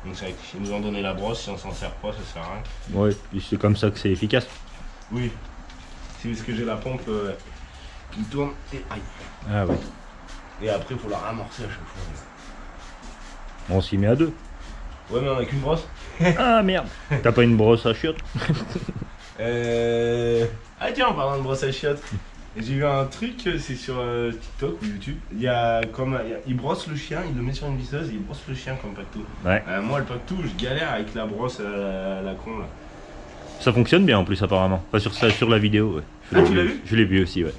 Donc c'est ils nous ont donné la brosse, si on s'en sert pas, ça sert à rien. Ouais, et c'est comme ça que c'est efficace. Oui. C'est parce que j'ai la pompe qui tourne et aïe. Ah ouais. Et après il faut la ramorcer à chaque fois. On s'y met à deux. Ouais mais on a qu'une brosse. Ah merde. T'as pas une brosse à chiottes? Ah tiens, en parlant de brosse à chiottes, J'ai vu un truc, c'est sur TikTok ou YouTube. Il y a comme il brosse le chien, il le met sur une visseuse et il brosse le chien comme Pacto. Ouais. Moi le Pacto, je galère avec la brosse à la con là. Ça fonctionne bien en plus apparemment. Pas sur la vidéo. Ouais. Tu l'as vu? Je l'ai vu aussi, ouais.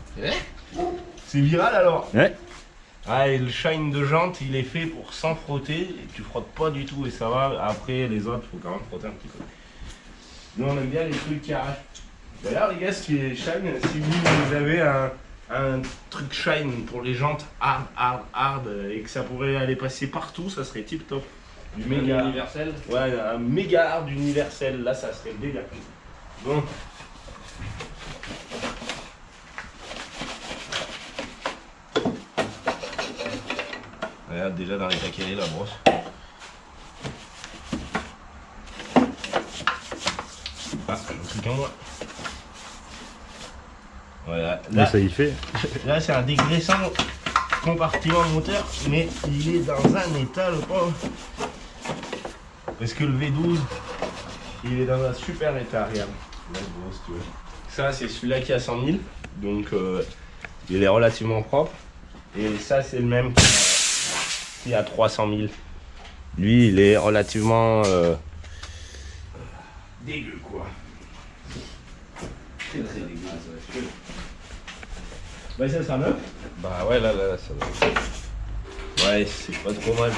C'est viral alors? Ouais. Ah, et le shine de jante, il est fait pour sans frotter, et tu frottes pas du tout et ça va. Après les autres, faut quand même frotter un petit peu. Nous on aime bien les trucs carrés. D'ailleurs les gars, ce qui est shine, si vous avez un truc shine pour les jantes hard et que ça pourrait aller passer partout, ça serait tip top. Du méga universel. Ouais, un méga hard universel, là ça serait délire. Bon. Regarde déjà dans les taquets la brosse. Ah, un truc en moi. Voilà. Mais ça y fait. Là c'est un dégraissant compartiment moteur, mais il est dans un état le pauvre. Parce que le V12, il est dans un super état, regarde. Là, gros, si tu veux. Ça c'est celui-là qui a 100 000, donc il est relativement propre. Et ça c'est le même qui a 300 000. Lui il est relativement dégueu quoi. Très très dégueulasse, ouais. Bah ça sera neuf. Bah ouais, là, ça va. Ouais, c'est pas trop mal.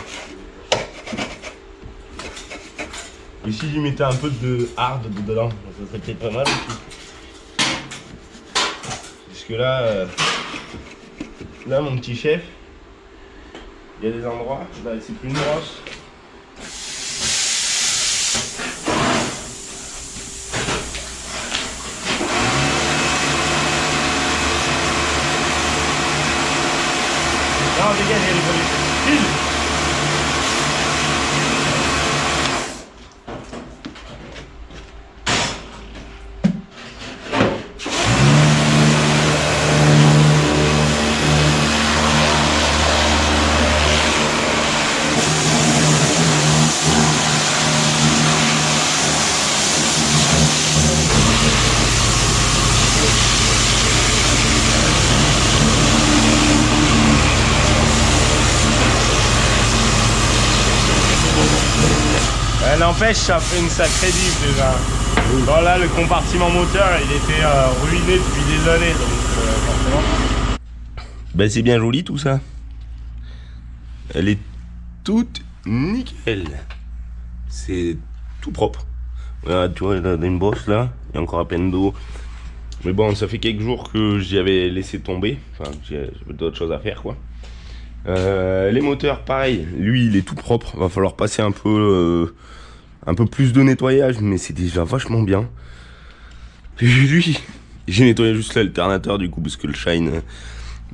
Et si j'y mettais un peu de hard dedans, ça serait peut-être pas mal aussi. Parce que là mon petit chef, il y a des endroits, là c'est plus une brosse. Non, dégage, il y a les produits. N'empêche, ça fait une sacrée diff déjà. Bon là, le compartiment moteur, il était ruiné depuis des années, donc forcément. Ben c'est bien joli tout ça. Elle est toute nickel. C'est tout propre. Voilà, tu vois, il y a une brosse là, il y a encore à peine d'eau. Mais bon, ça fait quelques jours que j'y avais laissé tomber. Enfin, j'avais d'autres choses à faire quoi. Les moteurs, pareil, lui il est tout propre. Va falloir passer un peu plus de nettoyage, mais c'est déjà vachement bien. Et lui, j'ai nettoyé juste l'alternateur du coup, parce que le shine,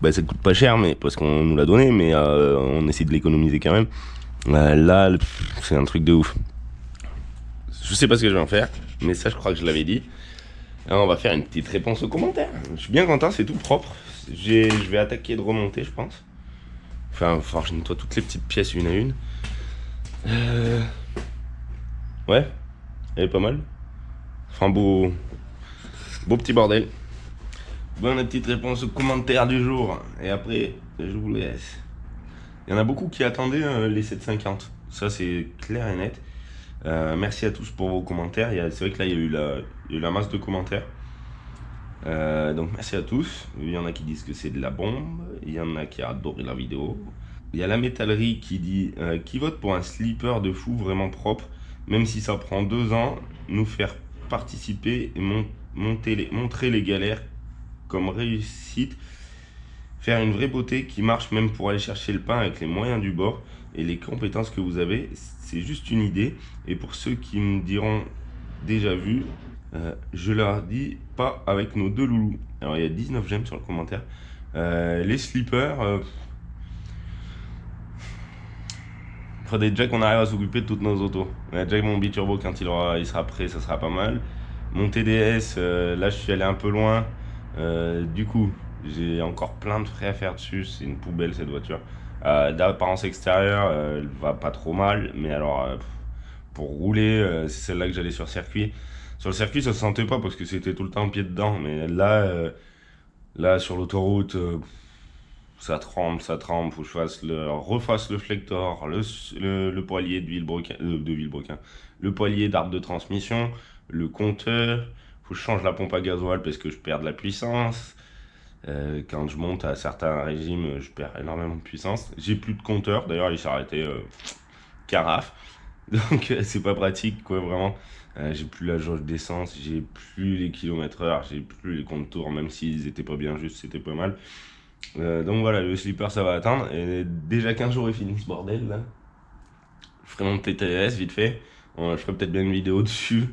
bah, ça coûte pas cher, mais parce qu'on nous l'a donné, mais on essaie de l'économiser quand même. Là, c'est un truc de ouf. Je sais pas ce que je vais en faire, mais ça je crois que je l'avais dit. Alors, on va faire une petite réponse aux commentaires. Je suis bien content, c'est tout propre. Je vais attaquer de remonter, je pense. Enfin, je nettoie toutes les petites pièces une à une. Ouais, elle est pas mal. Enfin, beau petit bordel. Bonne petite réponse aux commentaires du jour. Et après, je vous laisse. Il y en a beaucoup qui attendaient les 750. Ça, c'est clair et net. Merci à tous pour vos commentaires. C'est vrai que là, il y a eu la masse de commentaires. Donc merci à tous. Il y en a qui disent que c'est de la bombe. Il y en a qui ont adoré la vidéo. Il y a la métallerie qui dit qui vote pour un slipper de fou vraiment propre, même si ça prend 2 ans, nous faire participer et montrer les galères comme réussite, faire une vraie beauté qui marche même pour aller chercher le pain avec les moyens du bord et les compétences que vous avez. C'est juste une idée, et pour ceux qui me diront déjà vu, je leur dis pas avec nos 2 loulous. Alors il y a 19 j'aime sur le commentaire. Les slippers, faudrait déjà qu'on arrive à s'occuper de toutes nos autos. Déjà mon biturbo, quand il sera prêt, ça sera pas mal. Mon TDS, là je suis allé un peu loin. Du coup j'ai encore plein de frais à faire dessus. C'est une poubelle cette voiture. D'apparence extérieure, elle va pas trop mal, mais alors pour rouler, c'est celle-là que j'allais sur circuit. Sur le circuit, ça se sentait pas parce que c'était tout le temps pied dedans, mais là, Là, sur l'autoroute, ça tremble, faut que refasse le flector, le poilier de Villebrequin, le poilier d'arbre de transmission, le compteur, faut que je change la pompe à gasoil parce que je perds de la puissance. Quand je monte à certains régimes, je perds énormément de puissance. J'ai plus de compteur, d'ailleurs il s'est arrêté carafe, donc c'est pas pratique quoi vraiment. J'ai plus la jauge d'essence, j'ai plus les kilomètres/heure, j'ai plus les contours, même s'ils étaient pas bien justes, c'était pas mal. Donc voilà, le slipper ça va attendre. Et déjà 15 jours est fini ce bordel là. Je ferai mon TTS vite fait. Je ferai peut-être bien une vidéo dessus.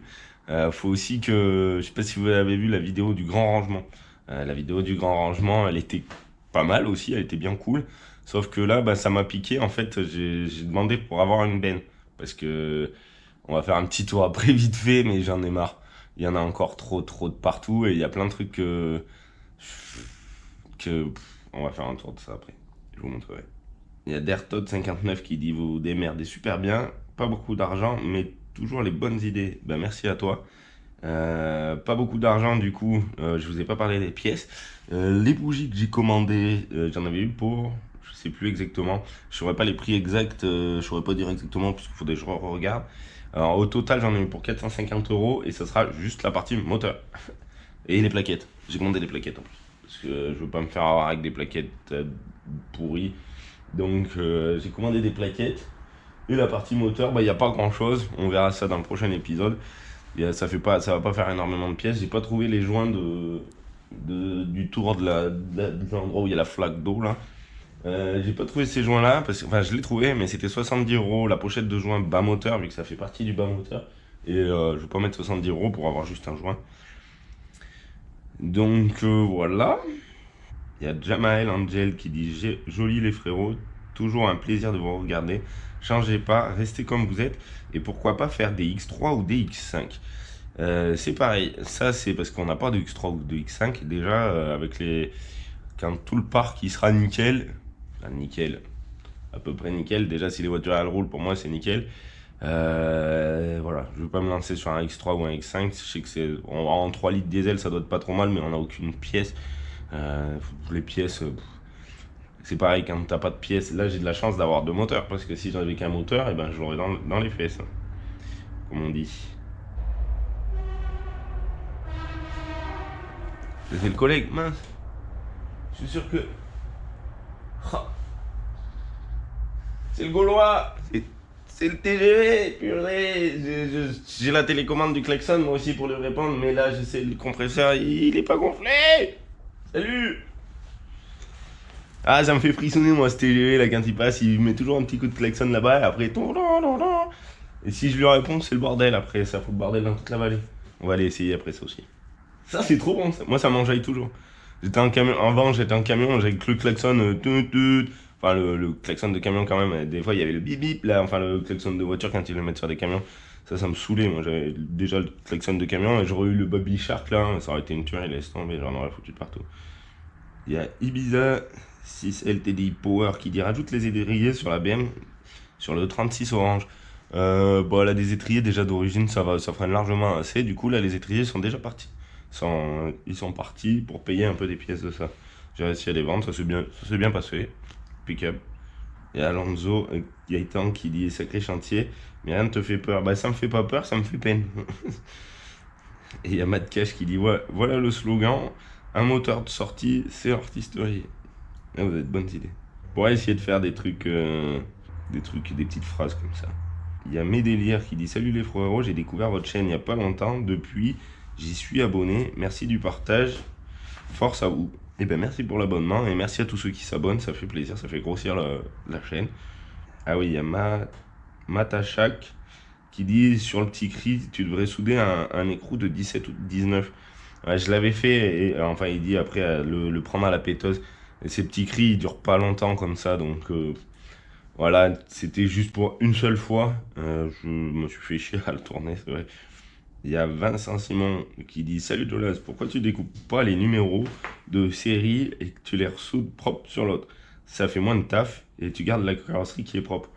Faut aussi que. Je sais pas si vous avez vu la vidéo du grand rangement. La vidéo du grand rangement, elle était pas mal aussi, elle était bien cool. Sauf que là, bah, ça m'a piqué. En fait, j'ai demandé pour avoir une benne. Parce que on va faire un petit tour après vite fait, mais j'en ai marre. Il y en a encore trop de partout et il y a plein de trucs on va faire un tour de ça après. Je vous montrerai. Il y a Dertod59 qui dit vous démerdez super bien, pas beaucoup d'argent, mais toujours les bonnes idées. Ben merci à toi. Pas beaucoup d'argent du coup, je vous ai pas parlé des pièces. Les bougies que j'ai commandées, j'en avais eu pour, je sais plus exactement, je saurais pas les prix exacts, je saurais pas dire exactement parce qu'il faudrait que je regarde. Alors au total j'en ai eu pour 450 € et ça sera juste la partie moteur. Et les plaquettes, j'ai commandé les plaquettes en plus. Parce que je veux pas me faire avoir avec des plaquettes pourries. Donc j'ai commandé des plaquettes. Et la partie moteur, bah il n'y a pas grand chose. On verra ça dans le prochain épisode. Ça va pas faire énormément de pièces. J'ai pas trouvé les joints du tour de l'endroit où il y a la flaque d'eau là. J'ai pas trouvé ces joints là, enfin je l'ai trouvé, mais c'était 70 € la pochette de joint bas moteur, vu que ça fait partie du bas moteur. Et je vais pas mettre 70 € pour avoir juste un joint. Donc voilà. Il y a Jamael Angel qui dit joli les frérots, toujours un plaisir de vous regarder. Changez pas, restez comme vous êtes. Et pourquoi pas faire des X3 ou des X5. C'est pareil, ça c'est parce qu'on n'a pas de X3 ou de X5. Déjà, quand tout le parc il sera nickel, enfin, nickel, à peu près nickel. Déjà, si les voitures elles roulent, pour moi c'est nickel. Voilà, je vais pas me lancer sur un X3 ou un X5. Je sais que en 3 litres diesel, ça doit être pas trop mal, mais on n'a aucune pièce. Les pièces, c'est pareil quand t'as pas de pièces. Là, j'ai de la chance d'avoir deux moteurs parce que si j'avais qu'un moteur, et ben je l'aurais dans les fesses, comme on dit. C'est le collègue, mince. Je suis sûr que. Ah, c'est le Gaulois. C'est le TGV, purée. J'ai la télécommande du klaxon moi aussi pour lui répondre, mais là, j'essaie le compresseur, il est pas gonflé. Salut. Ah, ça me fait frissonner moi ce TGV là quand il passe, il met toujours un petit coup de klaxon là-bas et après. Et si je lui réponds, c'est le bordel après, ça fout le bordel dans toute la vallée. On va aller essayer après ça aussi. Ça c'est trop bon, ça. Moi ça m'enjaille toujours. Avant j'étais en camion, j'avais que le klaxon, enfin le klaxon de camion quand même. Des fois il y avait le bip bip là, enfin le klaxon de voiture quand ils le mettent sur des camions. Ça me saoulait, moi j'avais déjà le klaxon de camion et j'aurais eu le Bobby Shark là, ça aurait été une tuerie, laisse tomber, j'en aurais foutu partout. Il y a Ibiza 6 LTDI Power qui dit rajoute les étriers sur la BM sur le 36 orange. Bon, elle a des étriers déjà d'origine, ça freine largement assez. Du coup, là, les étriers sont déjà partis. Ils sont partis pour payer un peu des pièces de ça. J'ai réussi à les vendre, ça s'est bien passé. Pick-up. Il y a Alonso Gaëtan qui dit sacré chantier, mais rien ne te fait peur. Bah, ça me fait pas peur, ça me fait peine. Et il y a Matt Cash qui dit ouais, voilà le slogan, un moteur de sortie, c'est artisterie. Ah, vous avez de bonnes idées. On pourrait essayer de faire des trucs, des petites phrases comme ça. Il y a Médélire qui dit salut les frérots, j'ai découvert votre chaîne il n'y a pas longtemps. Depuis, j'y suis abonné. Merci du partage. Force à vous. Et ben merci pour l'abonnement et merci à tous ceux qui s'abonnent. Ça fait plaisir, ça fait grossir la chaîne. Ah oui, il y a Matachak qui dit sur le petit cri, tu devrais souder un écrou de 17 ou 19. Ouais, je l'avais fait, et enfin il dit après le prendre à la péteuse. Et ces petits cris, ils durent pas longtemps comme ça, donc voilà, c'était juste pour une seule fois. Je me suis fait chier à le tourner, c'est vrai. Il y a Vincent Simon qui dit salut Jolas, pourquoi tu découpes pas les numéros de série et que tu les ressoudes propres sur l'autre? Ça fait moins de taf et tu gardes la carrosserie qui est propre.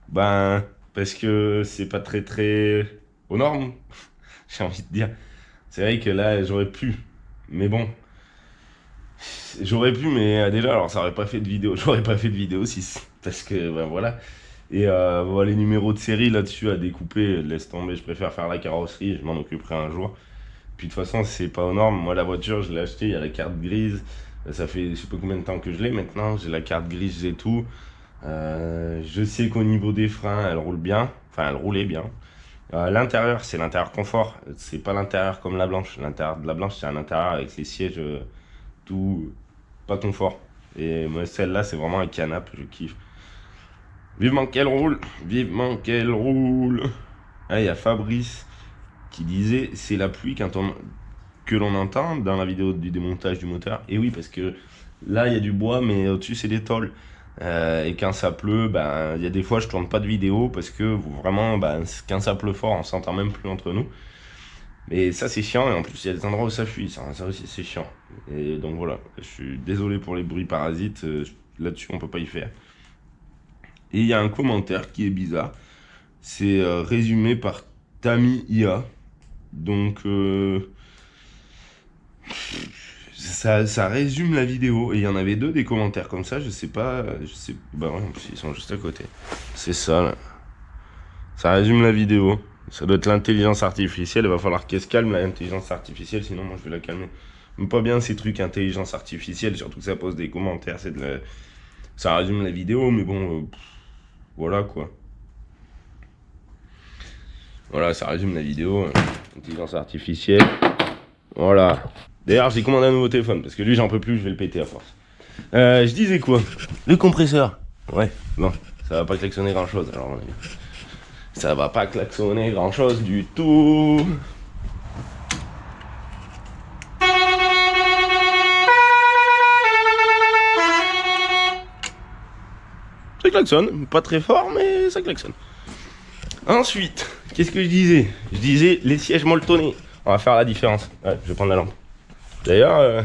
Ben, parce que c'est pas très aux normes, j'ai envie de dire. C'est vrai que là, j'aurais pu. Mais bon, J'aurais pu, mais déjà, alors ça aurait pas fait de vidéo. J'aurais pas fait de vidéo si, parce que ben voilà. Et voilà, les numéros de série là-dessus à découper, laisse tomber. Je préfère faire la carrosserie. Je m'en occuperai un jour. Puis de toute façon, c'est pas aux normes. Moi, la voiture, je l'ai achetée. Il y a la carte grise. Ça fait je sais pas combien de temps que je l'ai maintenant. J'ai la carte grise, j'ai tout. Je sais qu'au niveau des freins, elle roule bien. Enfin, elle roulait bien. L'intérieur, c'est l'intérieur confort. C'est pas l'intérieur comme la blanche. L'intérieur de la blanche, c'est un intérieur avec les sièges tout pas confort. Et moi, celle-là, c'est vraiment un canapé. Je kiffe. Vivement qu'elle roule. Vivement qu'elle roule. Ah, il y a Fabrice qui disait c'est la pluie que l'on entend dans la vidéo du démontage du moteur. Et oui, parce que là, il y a du bois, mais au-dessus, c'est des tôles. Et quand ça pleut, ben, il y a des fois je tourne pas de vidéo parce que vraiment, ben, quand ça pleut fort, on s'entend même plus entre nous. Mais ça c'est chiant, et en plus il y a des endroits où ça fuit, ça aussi c'est chiant. Et donc voilà, je suis désolé pour les bruits parasites, là-dessus on peut pas y faire. Et il y a un commentaire qui est bizarre, c'est résumé par Tami IA. Donc ça résume la vidéo, et il y en avait deux des commentaires comme ça, je sais pas, bah ouais, en plus ils sont juste à côté. C'est ça là. Ça résume la vidéo. Ça doit être l'intelligence artificielle, il va falloir qu'elle se calme l'intelligence artificielle, sinon moi je vais la calmer. Même pas bien ces trucs intelligence artificielle, surtout que ça pose des commentaires, ça résume la vidéo, mais bon, voilà quoi. Voilà, ça résume la vidéo, intelligence artificielle. Voilà. D'ailleurs, j'ai commandé un nouveau téléphone, parce que lui, j'en peux plus, je vais le péter à force. Je disais quoi? Le compresseur. Ouais, bon, ça va pas klaxonner grand chose, alors. Ça va pas klaxonner grand chose du tout. Ça klaxonne, pas très fort, mais ça klaxonne. Ensuite, qu'est-ce que je disais? Je disais les sièges molletonnés. On va faire la différence. Ouais, je vais prendre la lampe. D'ailleurs,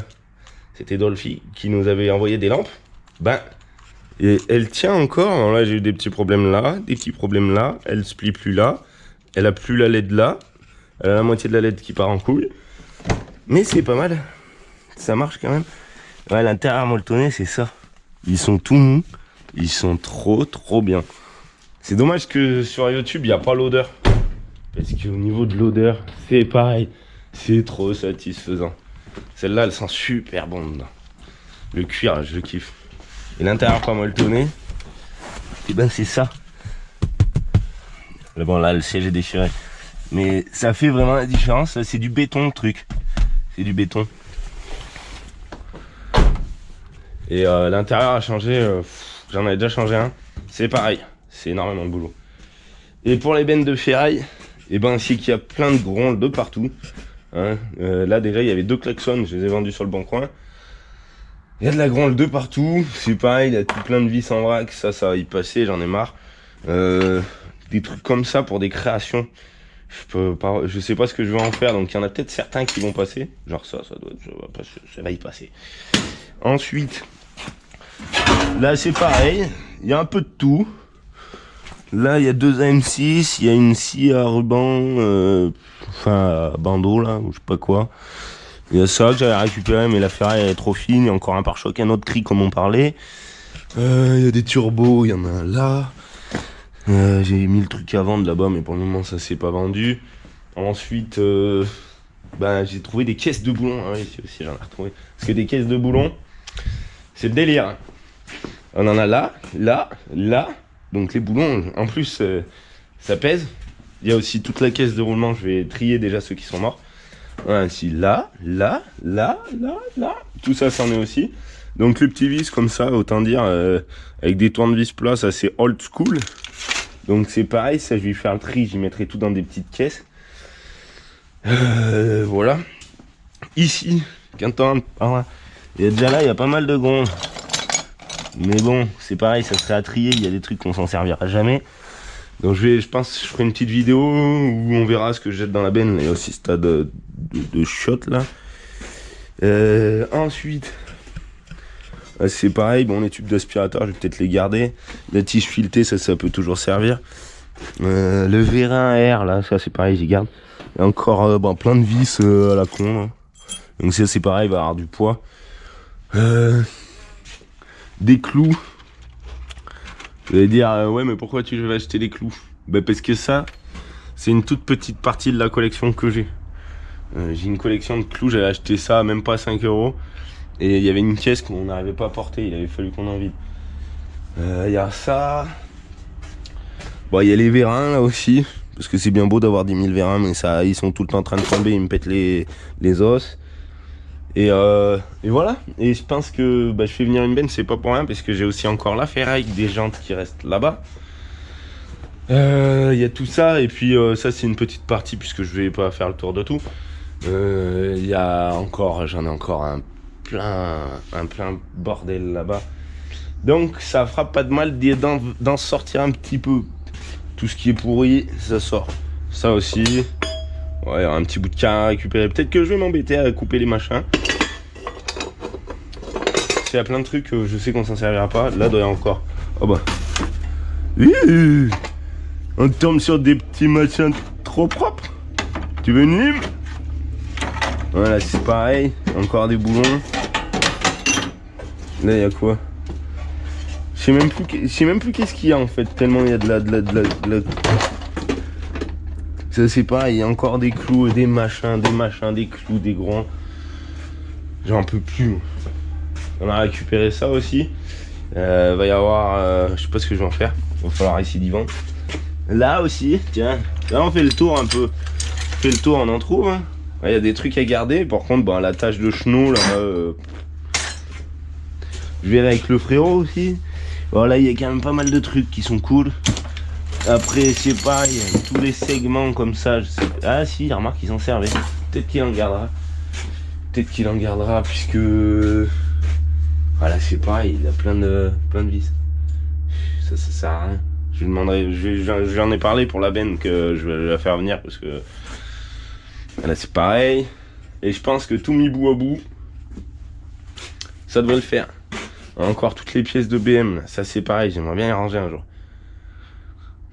c'était Dolphy qui nous avait envoyé des lampes. Ben, et elle tient encore. Alors là, j'ai eu des petits problèmes là, des petits problèmes là. Elle se plie plus là. Elle a plus la LED là. Elle a la moitié de la LED qui part en couille. Mais c'est pas mal. Ça marche quand même. Ouais, l'intérieur molletonné, c'est ça. Ils sont tout mous. Ils sont trop bien. C'est dommage que sur YouTube, il n'y a pas l'odeur. Parce qu'au niveau de l'odeur, c'est pareil. C'est trop satisfaisant. Celle-là, elle sent super bon dedans. Le cuir, je kiffe. Et l'intérieur pas molletonné, et ben c'est ça. Là, bon, là, le siège est déchiré. Mais ça fait vraiment la différence. C'est du béton, le truc. C'est du béton. Et l'intérieur a changé. J'en avais déjà changé un. C'est pareil. C'est énormément de boulot. Et pour les bennes de ferraille, et ben c'est qu'il y a plein de grondes de partout. Hein. Là déjà il y avait 2 klaxons, je les ai vendus sur le bon coin. Il y a de la gronde de partout, c'est pareil, il y a tout plein de vis en vrac, ça va y passer, j'en ai marre. Des trucs comme ça pour des créations, je sais pas ce que je vais en faire, donc il y en a peut-être certains qui vont passer. Genre ça va y passer. Ensuite, là c'est pareil, il y a un peu de tout. Là il y a 2 AM6, il y a une scie à ruban, enfin à bandeau là, ou je sais pas quoi. Il y a ça que j'avais récupéré, mais la ferraille elle est trop fine. Il y a encore un pare-choc, un autre cri comme on parlait. Il y a des turbos, il y en a un là. J'ai mis le truc à vendre là-bas, mais pour le moment ça s'est pas vendu. Ensuite, ben, j'ai trouvé des caisses de boulons. Ah oui, ici aussi j'en ai retrouvé. Parce que des caisses de boulons, c'est le délire. Hein. On en a là, là, là. Donc les boulons, en plus, ça pèse. Il y a aussi toute la caisse de roulement. Je vais trier déjà ceux qui sont morts. Ainsi là, là, là, là, là, tout ça c'en est aussi. Donc le petit vis comme ça, autant dire, avec des tournevis plats, ça c'est old school. Donc c'est pareil, ça je vais faire le tri, j'y mettrai tout dans des petites caisses. Voilà. Ici, quand on par là, il y a déjà là, il y a pas mal de grondes. Mais bon, c'est pareil, ça serait à trier, il y a des trucs qu'on s'en servira jamais. Donc je pense que je ferai une petite vidéo où on verra ce que je jette dans la benne. Il y a aussi ce tas de shot là. Ensuite, c'est pareil, bon les tubes d'aspirateur, je vais peut-être les garder. La tige filetée, ça peut toujours servir. Le vérin à air là, ça c'est pareil, j'y garde. Il y a encore bon, plein de vis à la con. Là. Donc ça c'est pareil, il va y avoir du poids. Des clous. Vous allez dire, ouais, mais pourquoi tu veux acheter des clous? Bah parce que ça, c'est une toute petite partie de la collection que j'ai. J'ai une collection de clous, j'avais acheté ça même pas 5 €. Et il y avait une caisse qu'on n'arrivait pas à porter, il avait fallu qu'on en vide. Il y a ça. Bon, il y a les vérins là aussi. Parce que c'est bien beau d'avoir 10 000 vérins, mais ça, ils sont tout le temps en train de tomber, ils me pètent les os. Et voilà. Et je pense que je fais venir une benne, c'est pas pour rien, parce que j'ai aussi encore la ferraille des jantes qui restent là-bas. Il y a tout ça, et puis ça c'est une petite partie, puisque je vais pas faire le tour de tout. Il y a encore, j'en ai encore un plein bordel là-bas. Donc ça fera pas de mal d'en sortir un petit peu. Tout ce qui est pourri, ça sort. Ça aussi. Ouais, il y aura un petit bout de carré à récupérer. Peut-être que je vais m'embêter à couper les machins. Il y a plein de trucs, je sais qu'on s'en servira pas. Là, il doit y avoir encore. Oh bah. On tombe sur des petits machins trop propres. Tu veux une lime? Voilà, c'est pareil. Encore des boulons. Là, il y a quoi? Je sais même plus qu'est-ce qu'il y a en fait, tellement il y a de la... Ça c'est pareil, il y a encore des clous, des machins, des clous, des grands. J'en peux plus. On a récupéré ça aussi. Va y avoir... je sais pas ce que je vais en faire. Il va falloir essayer d'y vendre. Là aussi, tiens. Là on fait le tour un peu. On fait le tour, on en trouve. Hein. Il y a des trucs à garder. Par contre, la tâche de chenot, là... je verrai avec le frérot aussi. Voilà, il y a quand même pas mal de trucs qui sont cool. Après, c'est pareil, tous les segments comme ça. Je sais... Ah si, remarque qu'il s'en servait. Peut-être qu'il en gardera. Peut-être qu'il en gardera puisque... Voilà, c'est pareil, il a plein de vis. Ça sert à rien. Je lui demanderai, j'en ai parlé pour la benne que je vais la faire venir parce que... Voilà, c'est pareil. Et je pense que tout mis bout à bout, ça devrait le faire. Encore toutes les pièces de BM, là. Ça c'est pareil, j'aimerais bien les ranger un jour.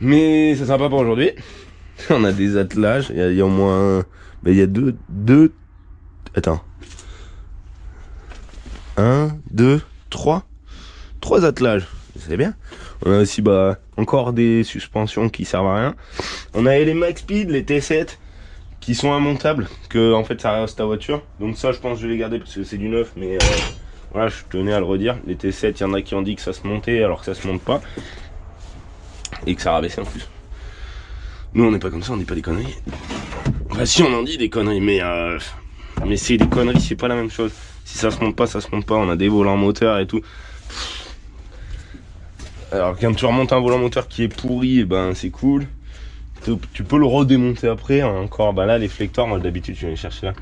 Mais ça sera pas pour aujourd'hui. On a des attelages, il y a au moins... il y a deux... Attends. 1, 2, 3. 3 attelages, c'est bien. On a aussi encore des suspensions qui servent à rien. On a les Max Speed, les T7, qui sont immontables, que en fait ça reste ta voiture. Donc ça je pense que je vais les garder parce que c'est du neuf, mais... Voilà, je tenais à le redire, les T7, il y en a qui ont dit que ça se montait alors que ça se monte pas. Et que ça rabaissait en plus. Nous on n'est pas comme ça, on dit pas des conneries. Enfin si on en dit des conneries, mais c'est des conneries, c'est pas la même chose. Si ça se monte pas, ça se monte pas, on a des volants moteurs et tout. Alors quand tu remontes un volant moteur qui est pourri, c'est cool. Tu peux le redémonter après, encore, là les flecteurs, moi d'habitude je vais les chercher là.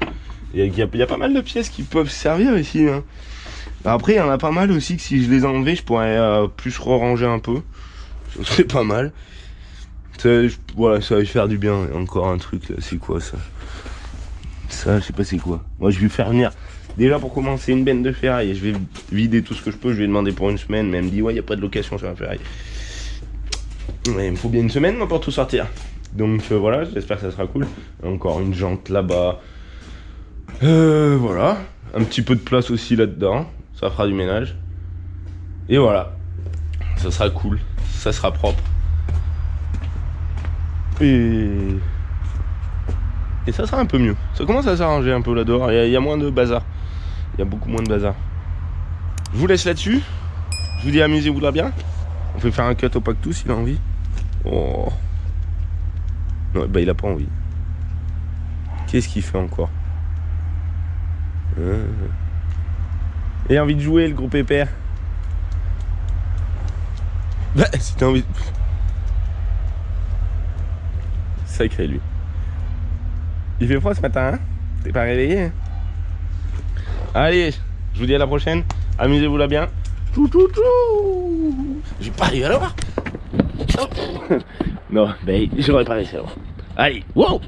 Il y a pas mal de pièces qui peuvent servir ici. Hein. Après, il y en a pas mal aussi que si je les enlevais, je pourrais plus ranger un peu. Ça serait pas mal. Voilà, ça va faire du bien. Et encore un truc là, c'est quoi ça? Ça, je sais pas c'est quoi. Moi, je vais faire venir. Déjà pour commencer une benne de ferraille et je vais vider tout ce que je peux. Je vais demander pour une semaine, mais elle me dit ouais, il n'y a pas de location sur la ferraille. Ouais, il me faut bien une semaine moi, pour tout sortir. Donc voilà, j'espère que ça sera cool. Encore une jante là-bas. Voilà, un petit peu de place aussi là-dedans, ça fera du ménage. Et voilà, ça sera cool, ça sera propre. Et ça sera un peu mieux. Ça commence à s'arranger un peu là dehors, il y a moins de bazar. Il y a beaucoup moins de bazar. Je vous laisse là-dessus. Je vous dis amusez-vous là bien. On peut faire un cut au Pactou s'il a envie. Oh. Non, il a pas envie. Qu'est-ce qu'il fait encore? Et envie de jouer le gros pépère. Si t'as envie. Sacré lui. Il fait froid ce matin, hein? T'es pas réveillé, hein? Allez, je vous dis à la prochaine. Amusez-vous là bien. Tchou tchou tchou. J'ai pas arrivé à l'avoir. Non, j'aurais pas réussi à l'avoir. Allez, wow.